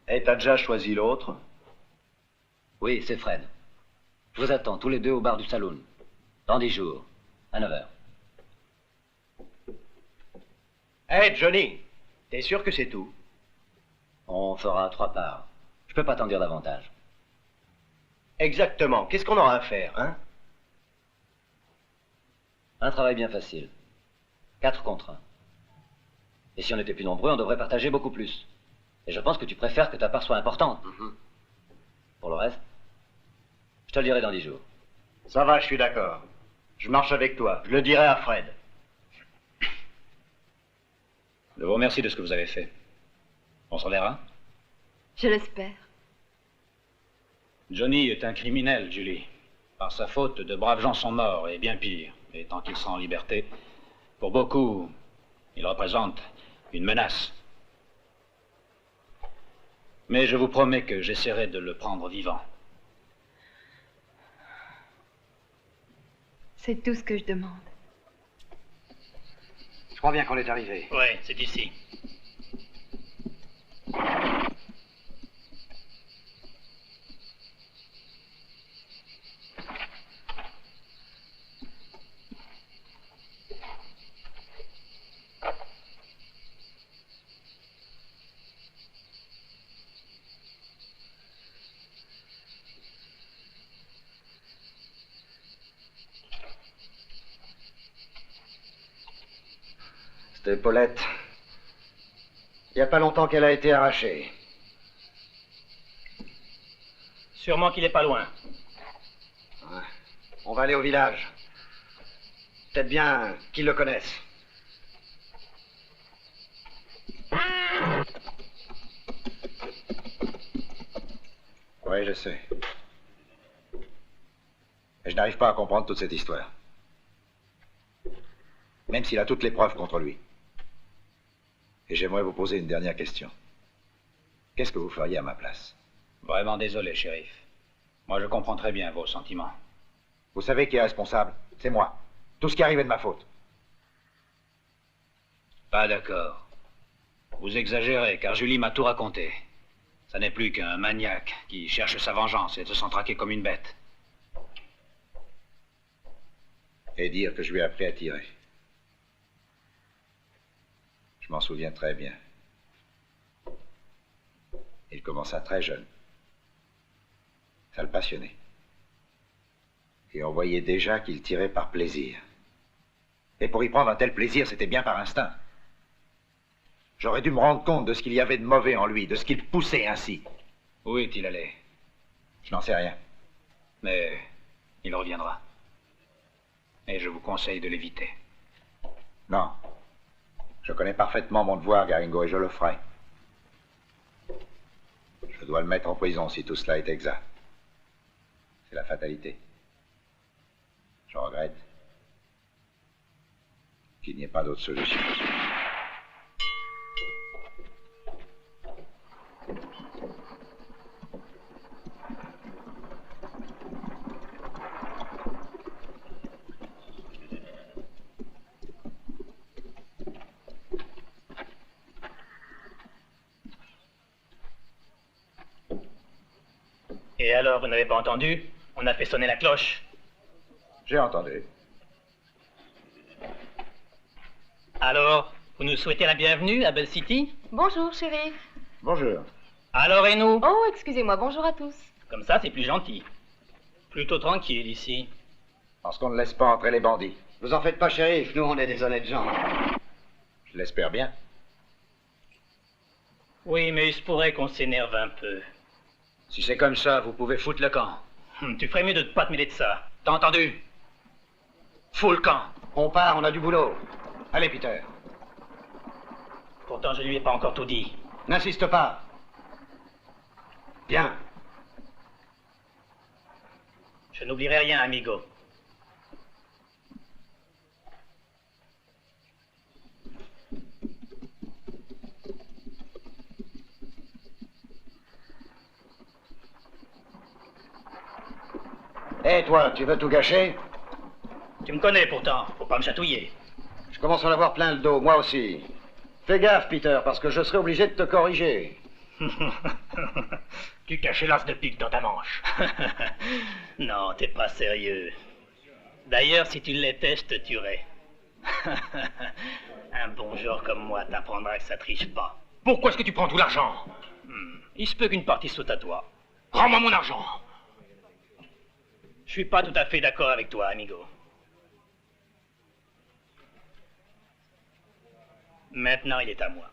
Et t'as déjà choisi l'autre? Oui, c'est Fred. Je vous attends tous les deux au bar du saloon. Dans 10 jours, à 9h. Hé, Johnny, t'es sûr que c'est tout? On fera 3 parts. Je peux pas t'en dire davantage. Exactement. Qu'est-ce qu'on aura à faire, hein? Un travail bien facile. 4 contre 1. Et si on était plus nombreux, on devrait partager beaucoup plus. Et je pense que tu préfères que ta part soit importante. Pour le reste, je te le dirai dans 10 jours. Ça va, je suis d'accord. Je marche avec toi. Je le dirai à Fred. Je vous remercie de ce que vous avez fait. On se reverra? Je l'espère. Johnny est un criminel, Julie. Par sa faute, de braves gens sont morts, et bien pire. Et tant qu'il sera en liberté, pour beaucoup, il représente une menace. Mais je vous promets que j'essaierai de le prendre vivant. C'est tout ce que je demande. Je crois bien qu'on est arrivé. Oui, c'est ici. C'était Paulette. Il n'y a pas longtemps qu'elle a été arrachée. Sûrement qu'il est pas loin. Ouais. On va aller au village. Peut-être bien qu'ils le connaissent. Oui, je sais. Et je n'arrive pas à comprendre toute cette histoire. même s'il a toutes les preuves contre lui. Et j'aimerais vous poser une dernière question. Qu'est-ce que vous feriez à ma place? Vraiment désolé, shérif. Moi, je comprends très bien vos sentiments. Vous savez qui est responsable? C'est moi. Tout ce qui arrive est de ma faute. Pas d'accord. Vous exagérez, car Julie m'a tout raconté. Ça n'est plus qu'un maniaque qui cherche sa vengeance et se sent traquer comme une bête. Et dire que je lui ai appris à tirer. Je m'en souviens très bien. Il commença très jeune. Ça le passionnait. Et on voyait déjà qu'il tirait par plaisir. Et pour y prendre un tel plaisir, c'était bien par instinct. J'aurais dû me rendre compte de ce qu'il y avait de mauvais en lui, de ce qu'il poussait ainsi. Où est-il allé? Je n'en sais rien. Mais il reviendra. Et je vous conseille de l'éviter. Non. Je connais parfaitement mon devoir, Garingo, et je le ferai. Je dois le mettre en prison si tout cela est exact. C'est la fatalité. Je regrette qu'il n'y ait pas d'autre solution. Et alors, vous n'avez pas entendu? On a fait sonner la cloche. J'ai entendu. Alors, vous nous souhaitez la bienvenue à Bell City? Bonjour, shérif. Bonjour. Alors, et nous? Oh, excusez-moi, bonjour à tous. Comme ça, c'est plus gentil. Plutôt tranquille ici. Parce qu'on ne laisse pas entrer les bandits. Vous en faites pas, shérif, nous on est des honnêtes gens. Je l'espère bien. Oui, mais il se pourrait qu'on s'énerve un peu. Si c'est comme ça, vous pouvez foutre le camp. Tu ferais mieux de ne pas te mêler de ça. T'as entendu? Fous le camp. On part, on a du boulot. Allez, Peter. Pourtant, je lui ai pas encore tout dit. N'insiste pas. Bien. Je n'oublierai rien, amigo. Hé, toi, tu veux tout gâcher? Tu me connais pourtant, faut pas me chatouiller. Je commence à en avoir plein le dos, moi aussi. Fais gaffe, Peter, parce que je serai obligé de te corriger. Tu cachais l'as de pique dans ta manche. Non, t'es pas sérieux. D'ailleurs, si tu l'étais, je te tuerais. Un bon joueur comme moi t'apprendra que ça triche pas. Pourquoi est-ce que tu prends tout l'argent? Il se peut qu'une partie saute à toi. Rends-moi mon argent. Je suis pas tout à fait d'accord avec toi, amigo. Maintenant, il est à moi.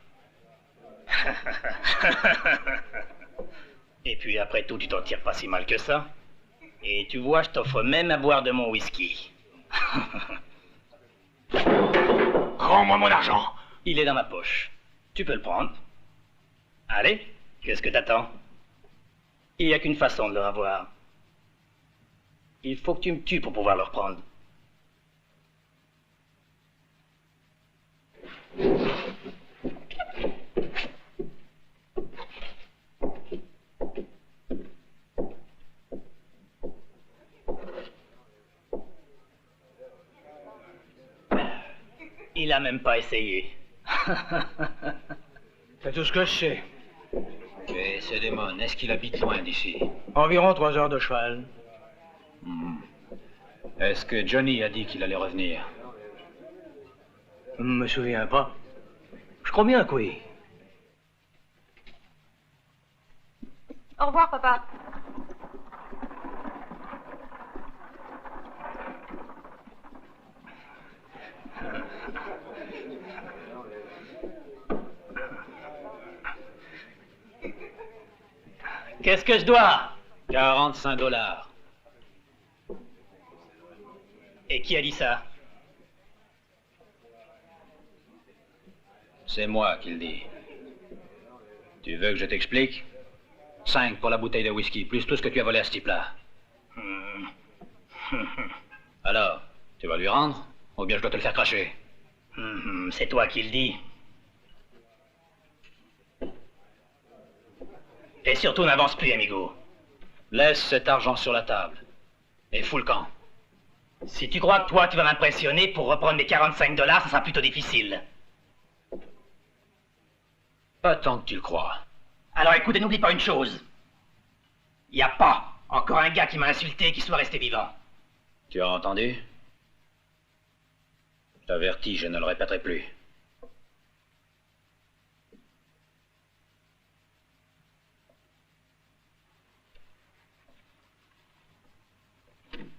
Et puis après tout, tu t'en tires pas si mal que ça. Et tu vois, je t'offre même à boire de mon whisky. Rends-moi mon argent. Il est dans ma poche. Tu peux le prendre. Allez, qu'est-ce que t'attends? Il n'y a qu'une façon de le revoir. Il faut que tu me tues pour pouvoir le reprendre. Il a même pas essayé. C'est tout ce que je sais. Et ce démon, est-ce qu'il habite loin d'ici? Environ 3 heures de cheval. Est-ce que Johnny a dit qu'il allait revenir? Je me souviens pas. Je crois bien que oui. Au revoir, papa. Qu'est-ce que je dois? 45 $. Et qui a dit ça? C'est moi qui le dis. Tu veux que je t'explique? 5 pour la bouteille de whisky, plus tout ce que tu as volé à ce type-là. Alors, tu vas lui rendre? Ou bien je dois te le faire cracher? C'est toi qui le dis. Et surtout, n'avance plus, amigo. Laisse cet argent sur la table. Et fous le camp. Si tu crois que toi, tu vas m'impressionner pour reprendre mes 45 $, ça sera plutôt difficile. Pas tant que tu le crois. Alors écoute et n'oublie pas une chose. Il n'y a pas encore un gars qui m'a insulté qui soit resté vivant. Tu as entendu? Je t'avertis, je ne le répéterai plus.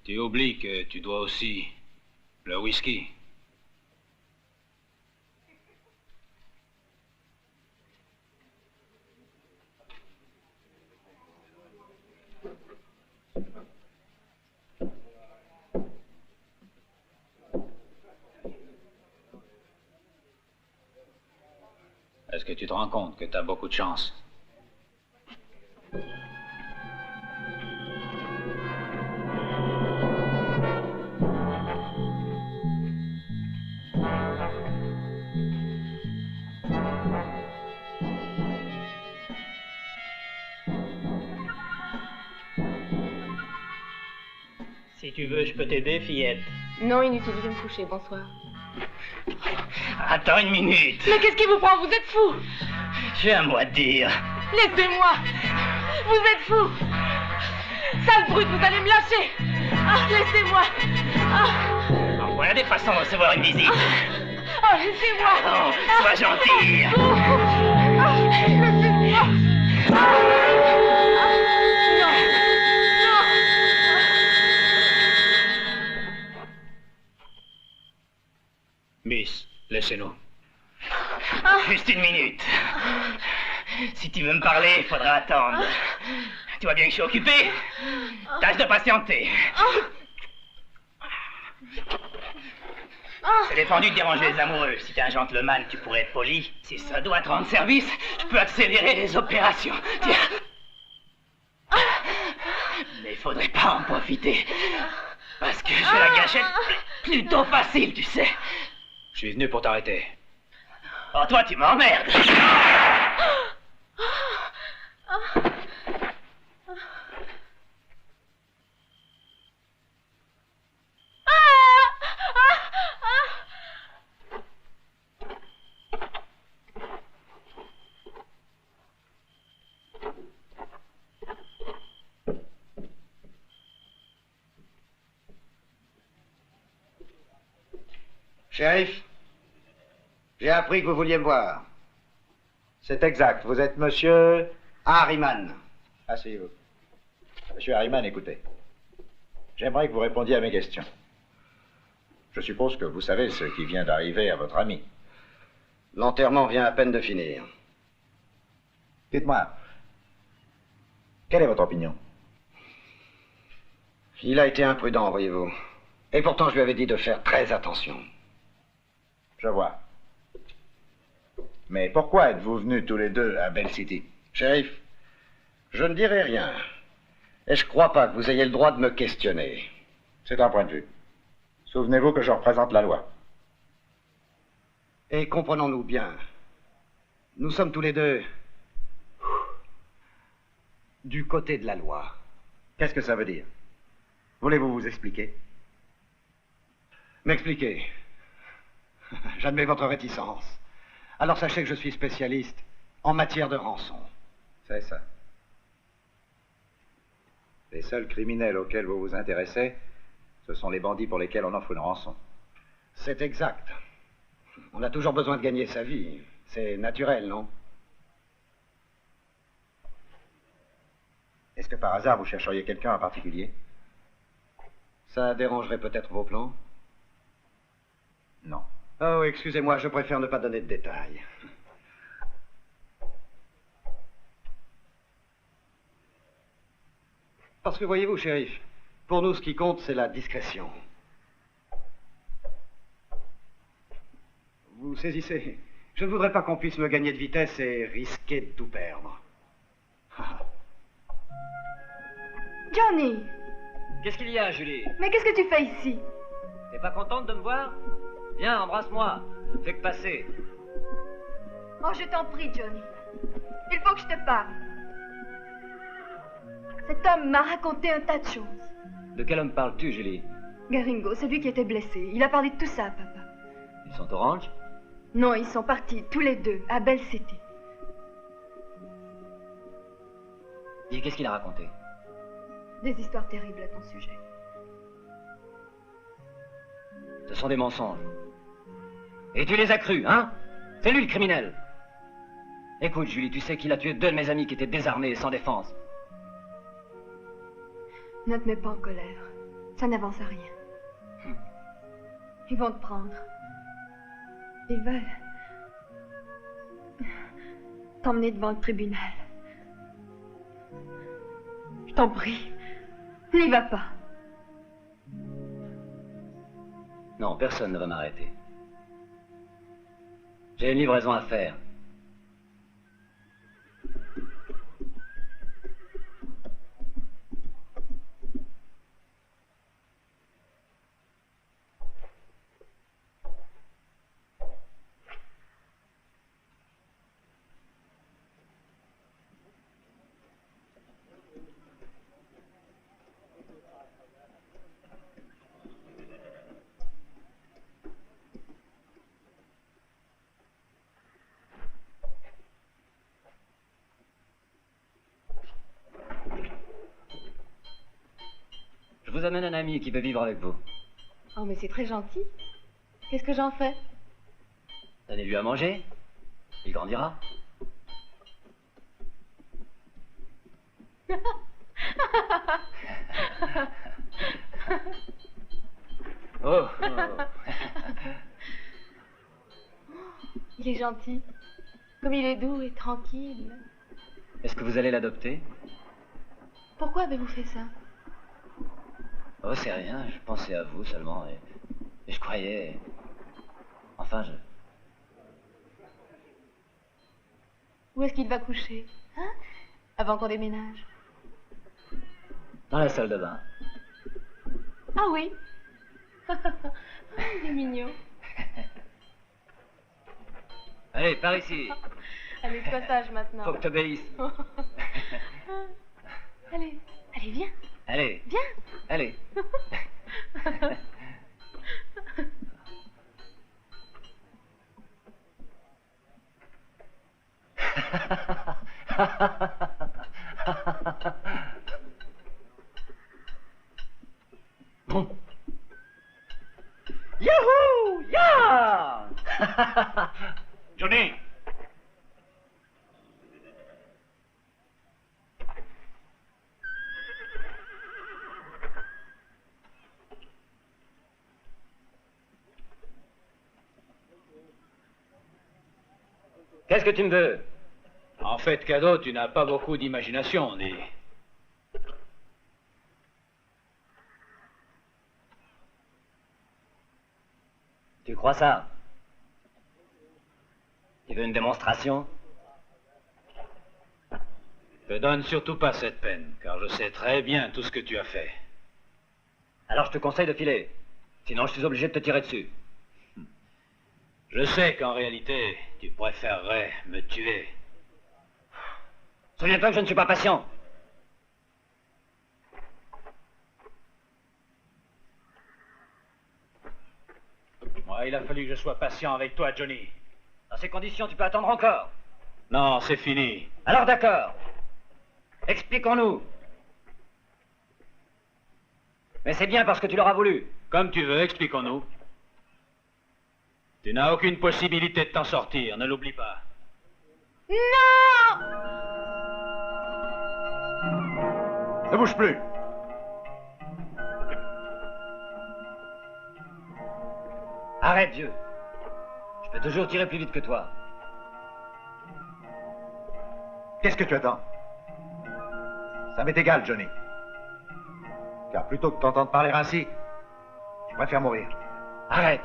Tu oublies que tu dois aussi le whisky. Est-ce que tu te rends compte que tu as beaucoup de chance? Si tu veux, je peux t'aider, fillette. Non, inutile, je vais me coucher, bonsoir. Attends une minute. Mais qu'est-ce qui vous prend? Vous êtes fou! J'ai un mot à te dire. Laissez-moi! Vous êtes fou! Sale brute, vous allez me lâcher! Ah, laissez-moi! Ah. Alors, voilà des façons de recevoir une visite. Oh, laissez-moi! Non, sois gentil. Laissez-moi! Miss, laissez-nous. Juste une minute. Si tu veux me parler, il faudra attendre. Tu vois bien que je suis occupé? Tâche de patienter. C'est défendu de déranger les amoureux. Si t'es un gentleman, tu pourrais être poli. Si ça doit te rendre service, je peux accélérer les opérations. Tiens. Mais il faudrait pas en profiter. Parce que j'ai la gâchette plutôt facile, tu sais. Je suis venu pour t'arrêter. Oh, toi, tu m'emmerdes. Shérif, j'ai appris que vous vouliez me voir. C'est exact, vous êtes monsieur Harriman. Asseyez-vous. Monsieur Harriman, écoutez. J'aimerais que vous répondiez à mes questions. Je suppose que vous savez ce qui vient d'arriver à votre ami. L'enterrement vient à peine de finir. Dites-moi, quelle est votre opinion? Il a été imprudent, voyez-vous. Et pourtant, je lui avais dit de faire très attention. Je vois. Mais pourquoi êtes-vous venus tous les deux à Bell City? Shérif, je ne dirai rien. Et je crois pas que vous ayez le droit de me questionner. C'est un point de vue. Souvenez-vous que je représente la loi. Et comprenons-nous bien. Nous sommes tous les deux du côté de la loi. Qu'est-ce que ça veut dire? Voulez-vous vous expliquer? M'expliquer. J'admets votre réticence. Alors sachez que je suis spécialiste en matière de rançon. C'est ça. Les seuls criminels auxquels vous vous intéressez, ce sont les bandits pour lesquels on offre une rançon. C'est exact. On a toujours besoin de gagner sa vie. C'est naturel, non? Est-ce que par hasard vous chercheriez quelqu'un en particulier? Ça dérangerait peut-être vos plans? Non. Oh, excusez-moi, je préfère ne pas donner de détails. Parce que voyez-vous, shérif, pour nous, ce qui compte, c'est la discrétion. Vous saisissez? Je ne voudrais pas qu'on puisse me gagner de vitesse et risquer de tout perdre. Johnny! Qu'est-ce qu'il y a, Julie? Mais qu'est-ce que tu fais ici? T'es pas contente de me voir? Viens, embrasse-moi. Fais que passer. Oh, je t'en prie, Johnny. Il faut que je te parle. Cet homme m'a raconté un tas de choses. De quel homme parles-tu, Julie? Garingo, celui qui était blessé. Il a parlé de tout ça à papa. Ils sont orange? Non, ils sont partis, tous les deux, à Bell City. Et qu'est-ce qu'il a raconté? Des histoires terribles à ton sujet. Ce sont des mensonges. Et tu les as crus, hein? C'est lui le criminel. Écoute, Julie, tu sais qu'il a tué 2 de mes amis qui étaient désarmés et sans défense. Ne te mets pas en colère. Ça n'avance à rien. Ils vont te prendre. Ils veulent t'emmener devant le tribunal. Je t'en prie, n'y va pas. Non, personne ne va m'arrêter. J'ai une livraison à faire. Je vous amène un ami qui veut vivre avec vous. Oh, mais c'est très gentil. Qu'est-ce que j'en fais? Donnez-lui à manger. Il grandira. Oh, oh. Il est gentil. Comme il est doux et tranquille. Est-ce que vous allez l'adopter? Pourquoi avez-vous fait ça? Oh, c'est rien. Je pensais à vous seulement et je croyais... Enfin, je... Où est-ce qu'il va coucher? Hein? Avant qu'on déménage. Dans la salle de bain. Ah oui. Il est mignon. Allez, par ici. Allez, sois sage maintenant. Faut que t'obéisses. Allez, allez, viens. Allez. Viens. Allez. Bon. Yahoo! Ya! Johnny! Qu'est-ce que tu me veux? En fait, Cadeau, tu n'as pas beaucoup d'imagination, dis. Tu crois ça? Tu veux une démonstration? Ne donne surtout pas cette peine, car je sais très bien tout ce que tu as fait. Alors je te conseille de filer. Sinon je suis obligé de te tirer dessus. Je sais qu'en réalité, tu préférerais me tuer. Souviens-toi que je ne suis pas patient. Moi, il a fallu que je sois patient avec toi, Johnny. Dans ces conditions, tu peux attendre encore. Non, c'est fini. Alors d'accord. Expliquons-nous. Mais c'est bien parce que tu l'auras voulu. Comme tu veux, expliquons-nous. Tu n'as aucune possibilité de t'en sortir, ne l'oublie pas. Non! Ne bouge plus. Arrête, vieux. Je peux toujours tirer plus vite que toi. Qu'est-ce que tu attends? Ça m'est égal, Johnny. Car plutôt que t'entendre parler ainsi, je préfère mourir. Arrête.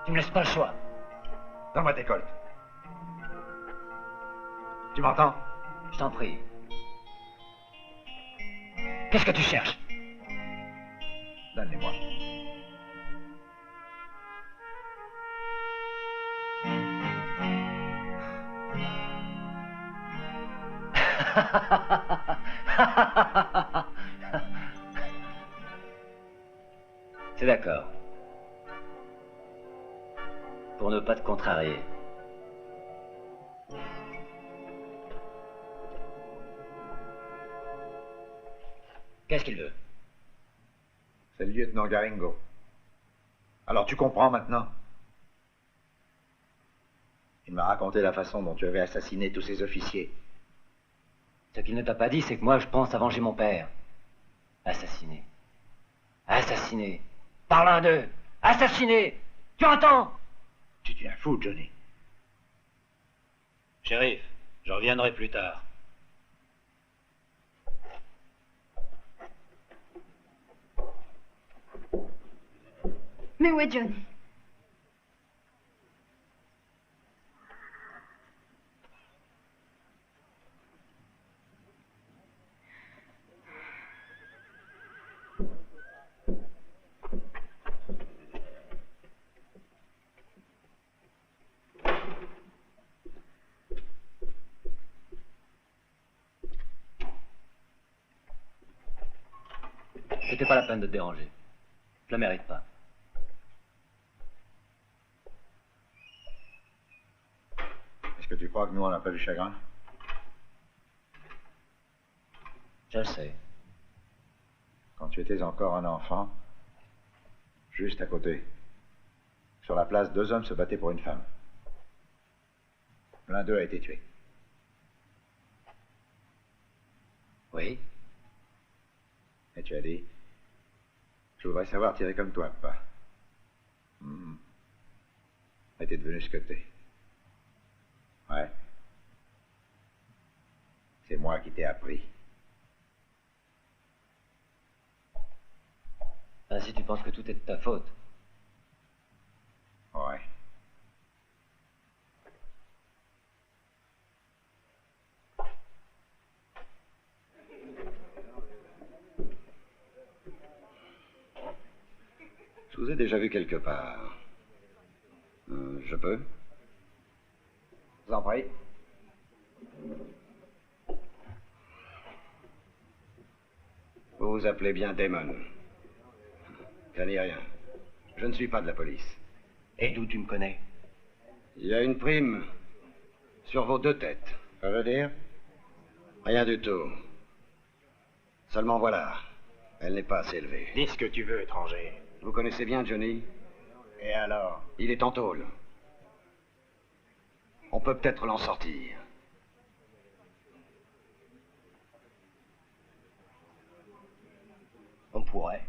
Tu me laisses pas le choix. Donne-moi tes colts. Tu m'entends? Je t'en prie. Qu'est-ce que tu cherches? Donne-les-moi. C'est d'accord. Pour ne pas te contrarier. Qu'est-ce qu'il veut? C'est le lieutenant Garingo. Alors tu comprends maintenant? Il m'a raconté la façon dont tu avais assassiné tous ces officiers. Ce qu'il ne t'a pas dit, c'est que moi, je pense à venger mon père. Assassiné. Assassiné. Par l'un d'eux. Assassiné. Tu entends? Tu deviens fou, Johnny. Shérif, je reviendrai plus tard. Mais où est Johnny? C'était pas la peine de te déranger. Je le mérite pas. Est-ce que tu crois que nous, on n'a pas du chagrin? Je le sais. Quand tu étais encore un enfant, juste à côté, sur la place, 2 hommes se battaient pour une femme. L'un d'eux a été tué. Oui. Et tu as dit, je voudrais savoir tirer comme toi, papa. Et t'es devenu ce que t'es. Ouais. C'est moi qui t'ai appris. Ainsi, tu penses que tout est de ta faute. Ouais. Je vous ai déjà vu quelque part. Je peux? Je vous en prie. Vous vous appelez bien Damon. Craignez rien. Je ne suis pas de la police. Et d'où tu me connais? Il y a une prime sur vos 2 têtes. Ça veut dire? Rien du tout. Seulement voilà, elle n'est pas assez élevée. Dis ce que tu veux, étranger. Vous connaissez bien Johnny? Et alors? Il est en tôle. On peut peut-être l'en sortir. On pourrait.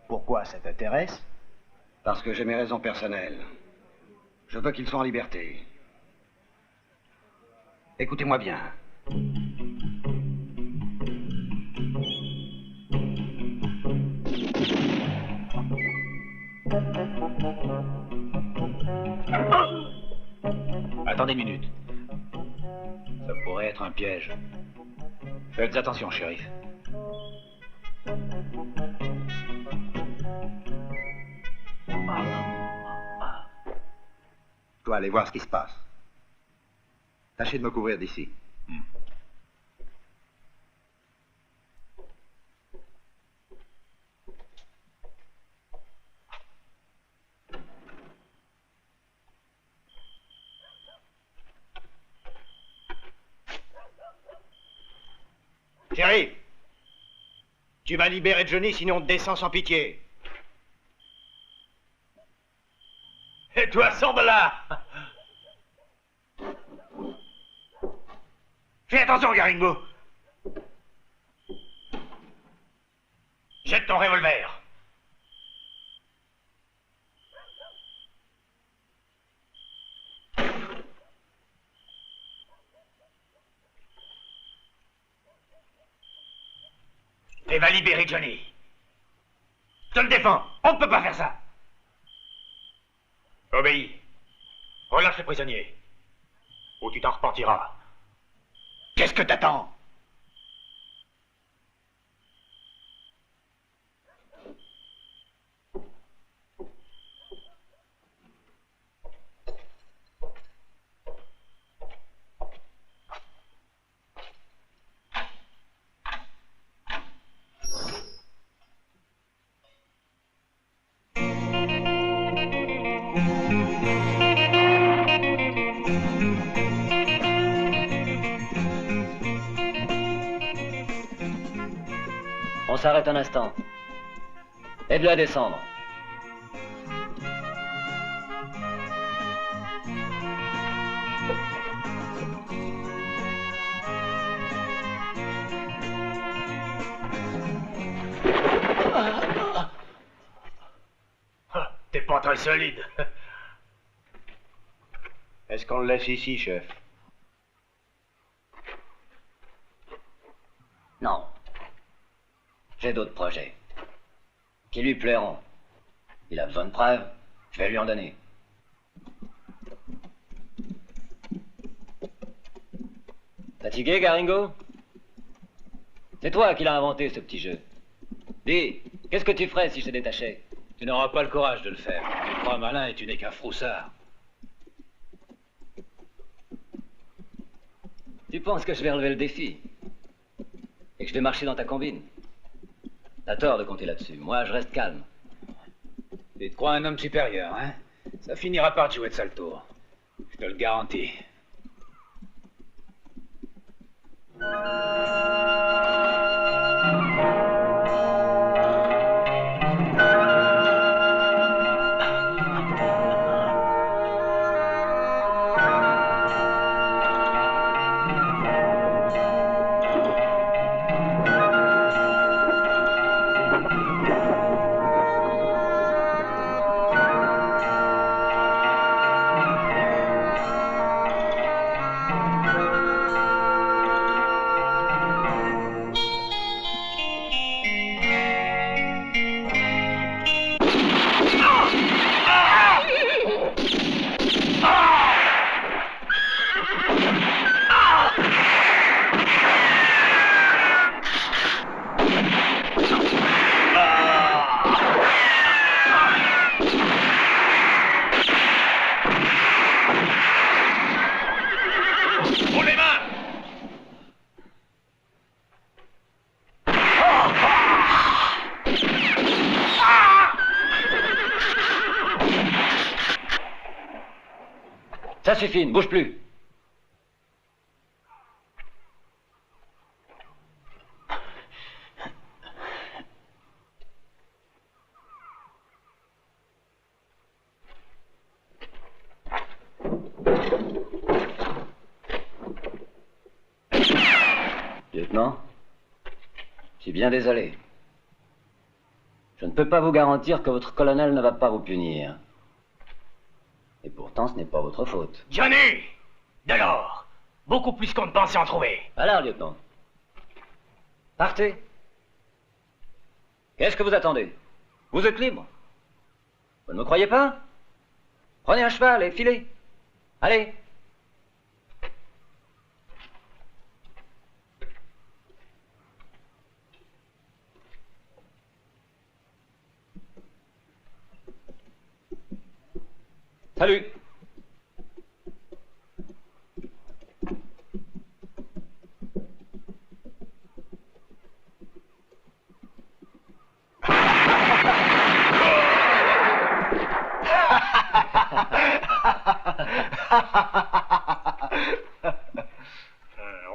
Pourquoi ça t'intéresse? Parce que j'ai mes raisons personnelles. Je veux qu'il soit en liberté. Écoutez-moi bien. Attendez une minute. Ça pourrait être un piège. Faites attention, shérif. Je dois aller voir ce qui se passe. Tâchez de me couvrir d'ici. Shérif, tu vas libérer Johnny, sinon on te descend sans pitié. Et toi, sors de là! Fais attention, Garingo! Jette ton revolver! Et va libérer Johnny. Je te le défends, on ne peut pas faire ça. Obéis. Relâche le prisonnier. Ou tu t'en repentiras. Qu'est-ce que t'attends? On s'arrête un instant. Aide-le à descendre. T'es pas très solide. Est-ce qu'on le laisse ici, chef? Non. J'ai d'autres projets. Qui lui plairont. Il a besoin de preuves, je vais lui en donner. Fatigué, Garingo? C'est toi qui l'as inventé, ce petit jeu. Dis, qu'est-ce que tu ferais si je te détachais? Tu n'auras pas le courage de le faire. Tu te crois malin et tu n'es qu'un froussard. Tu penses que je vais relever le défi? Et que je vais marcher dans ta combine? T'as tort de compter là-dessus. Moi, je reste calme. Tu te crois un homme supérieur, hein? Ça finira par te jouer de sale tour. Je te le garantis. Ça suffit, ne bouge plus. Lieutenant, je suis bien désolé. Je ne peux pas vous garantir que votre colonel ne va pas vous punir. Et pourtant, ce n'est pas votre faute. Johnny! De l'or! Beaucoup plus qu'on ne pensait en trouver. Alors, lieutenant. Partez. Qu'est-ce que vous attendez? Vous êtes libre. Vous ne me croyez pas? Prenez un cheval et filez. Allez. Salut.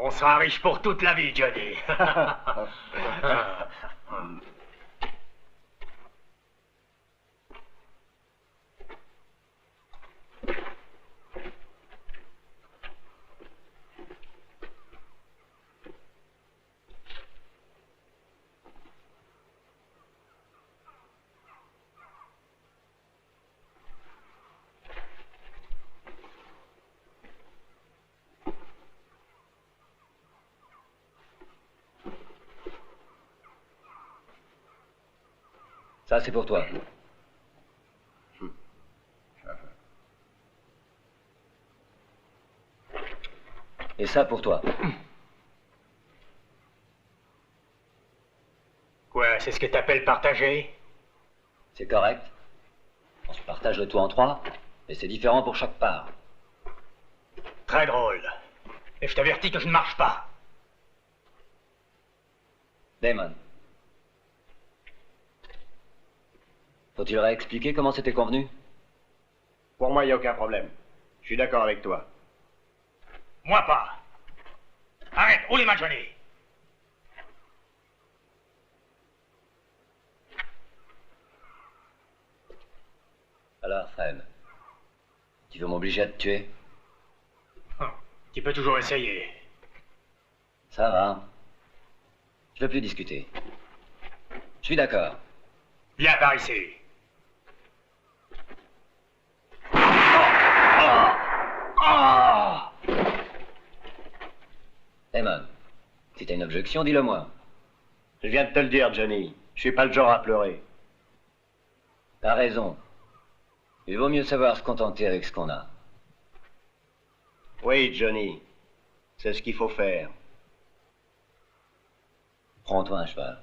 On sera riche pour toute la vie, Johnny. Ça, c'est pour toi. Et ça pour toi. Quoi, c'est ce que t'appelles partager? C'est correct. On se partage le tout en trois, mais c'est différent pour chaque part. Très drôle. Et je t'avertis que je ne marche pas. Damon. Faut-il réexpliquer comment c'était convenu? Pour moi, il n'y a aucun problème. Je suis d'accord avec toi. Moi pas. Arrête, où les mains, Johnny? Tu veux m'obliger à te tuer? Tu peux toujours essayer. Ça va. Je veux plus discuter. Je suis d'accord. Viens par ici. Damon, si t'as une objection, dis-le-moi. Je viens de te le dire, Johnny. Je suis pas le genre à pleurer. T'as raison. Il vaut mieux savoir se contenter avec ce qu'on a. Oui, Johnny. C'est ce qu'il faut faire. Prends-toi un cheval.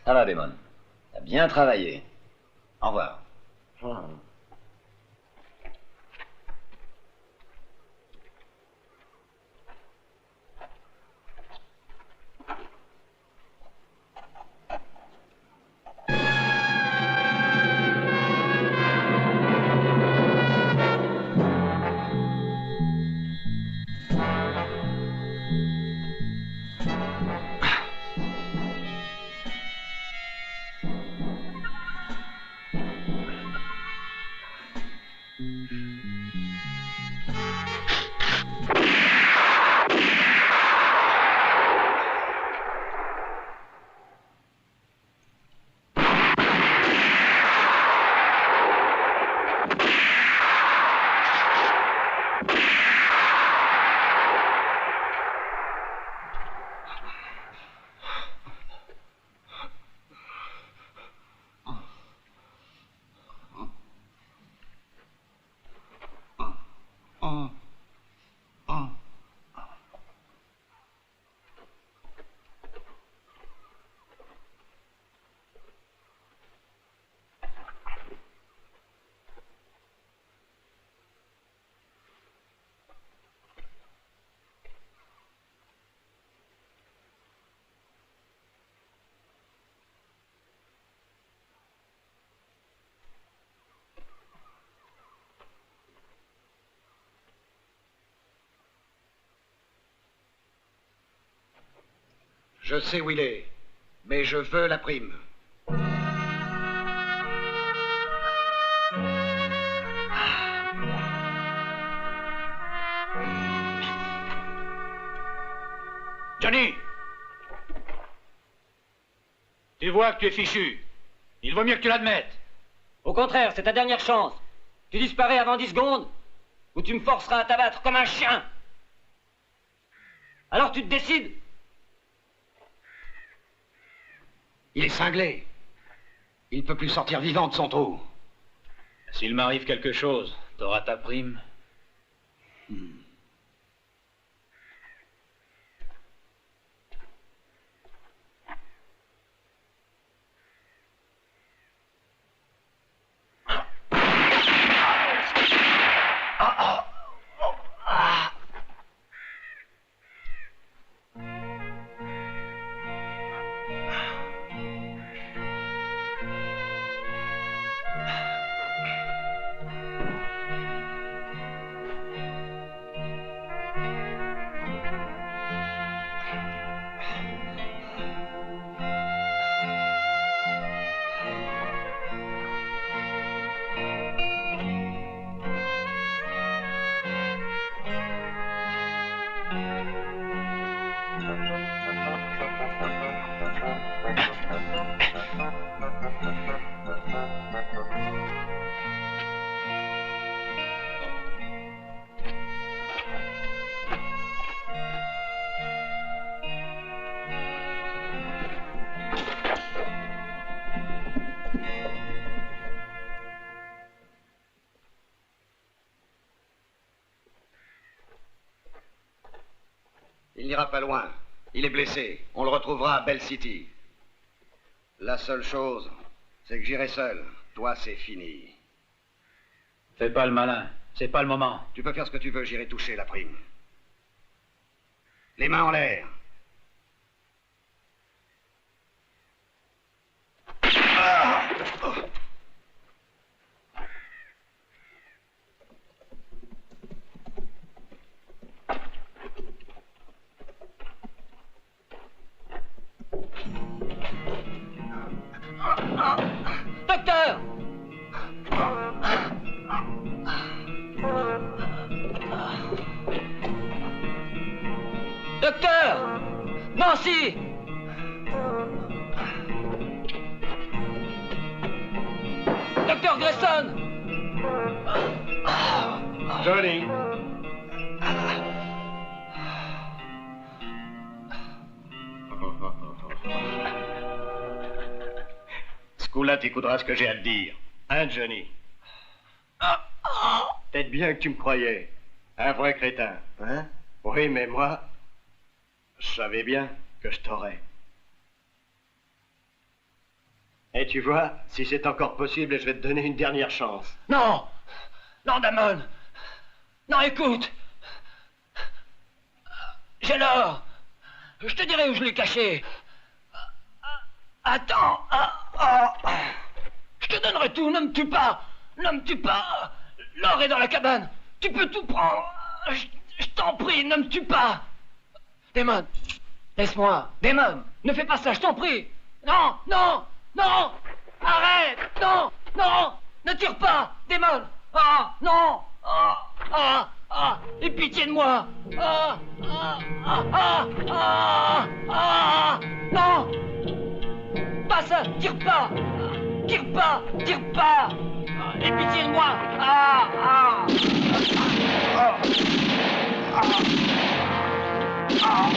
Ça va, Damon. T'as bien travaillé. Au revoir. Je sais où il est, mais je veux la prime. Johnny! Tu vois que tu es fichu. Il vaut mieux que tu l'admettes. Au contraire, c'est ta dernière chance. Tu disparais avant 10 secondes, ou tu me forceras à t'abattre comme un chien. Alors tu te décides? Il est cinglé. Il ne peut plus sortir vivant de son trou. S'il m'arrive quelque chose, t'auras ta prime. Il n'ira pas loin. Il est blessé. On le retrouvera à Bell City. La seule chose, c'est que j'irai seul. toi, c'est fini. Fais pas le malin. C'est pas le moment. Tu peux faire ce que tu veux, j'irai toucher la prime. Les mains en l'air. Docteur! Docteur! Nancy! Docteur Grayson! Johnny. Ce coup-là, t'écouteras ce que j'ai à te dire. Hein, Johnny? Peut-être bien que tu me croyais. Un vrai crétin, hein? Oui, mais moi, je savais bien que je t'aurais. Et tu vois, si c'est encore possible, je vais te donner une dernière chance. Non! Non, Damon! Non, écoute! J'ai l'or! Je te dirai où je l'ai caché. Attends! Je te donnerai tout, ne me tue pas! Ne me tue pas! L'or est dans la cabane! Tu peux tout prendre! Je t'en prie, ne me tue pas! Damon! Laisse-moi! Damon! Ne fais pas ça, je t'en prie! Non! Non! Non! Arrête! Non! Non! Ne tire pas! Damon! Ah! Non! Ah! Ah! Ah! Aie pitié de moi! Ah! Ah! Ah! Ah! Ah! Ah! Non! Pas ça! Tire pas! Tire pas! Tire pas! Aie pitié de moi! Ah! Ah! Ah! Ah!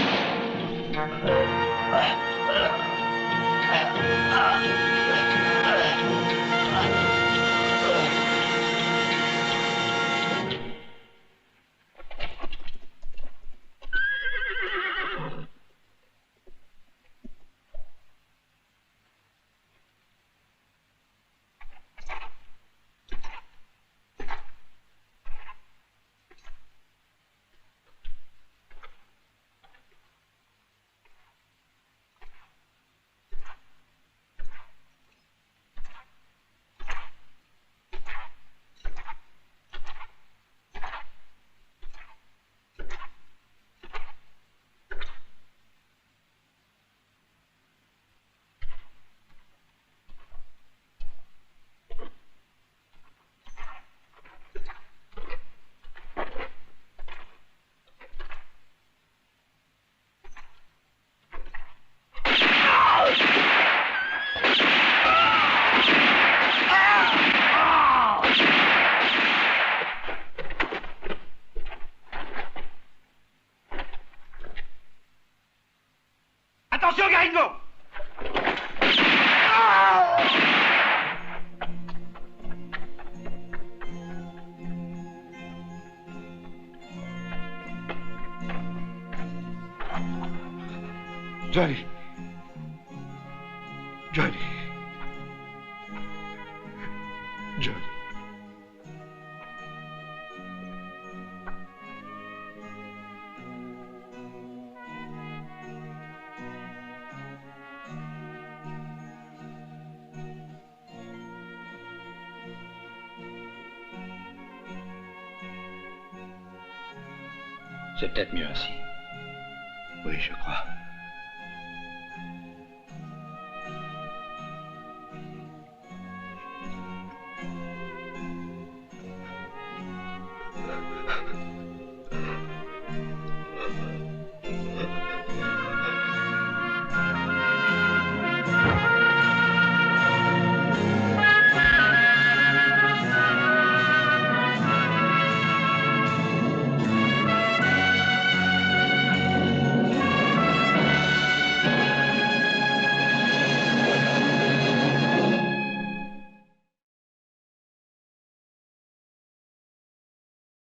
Attention, Garingo! Johnny. Johnny. Johnny. C'est peut-être mieux ainsi. Oui, je crois.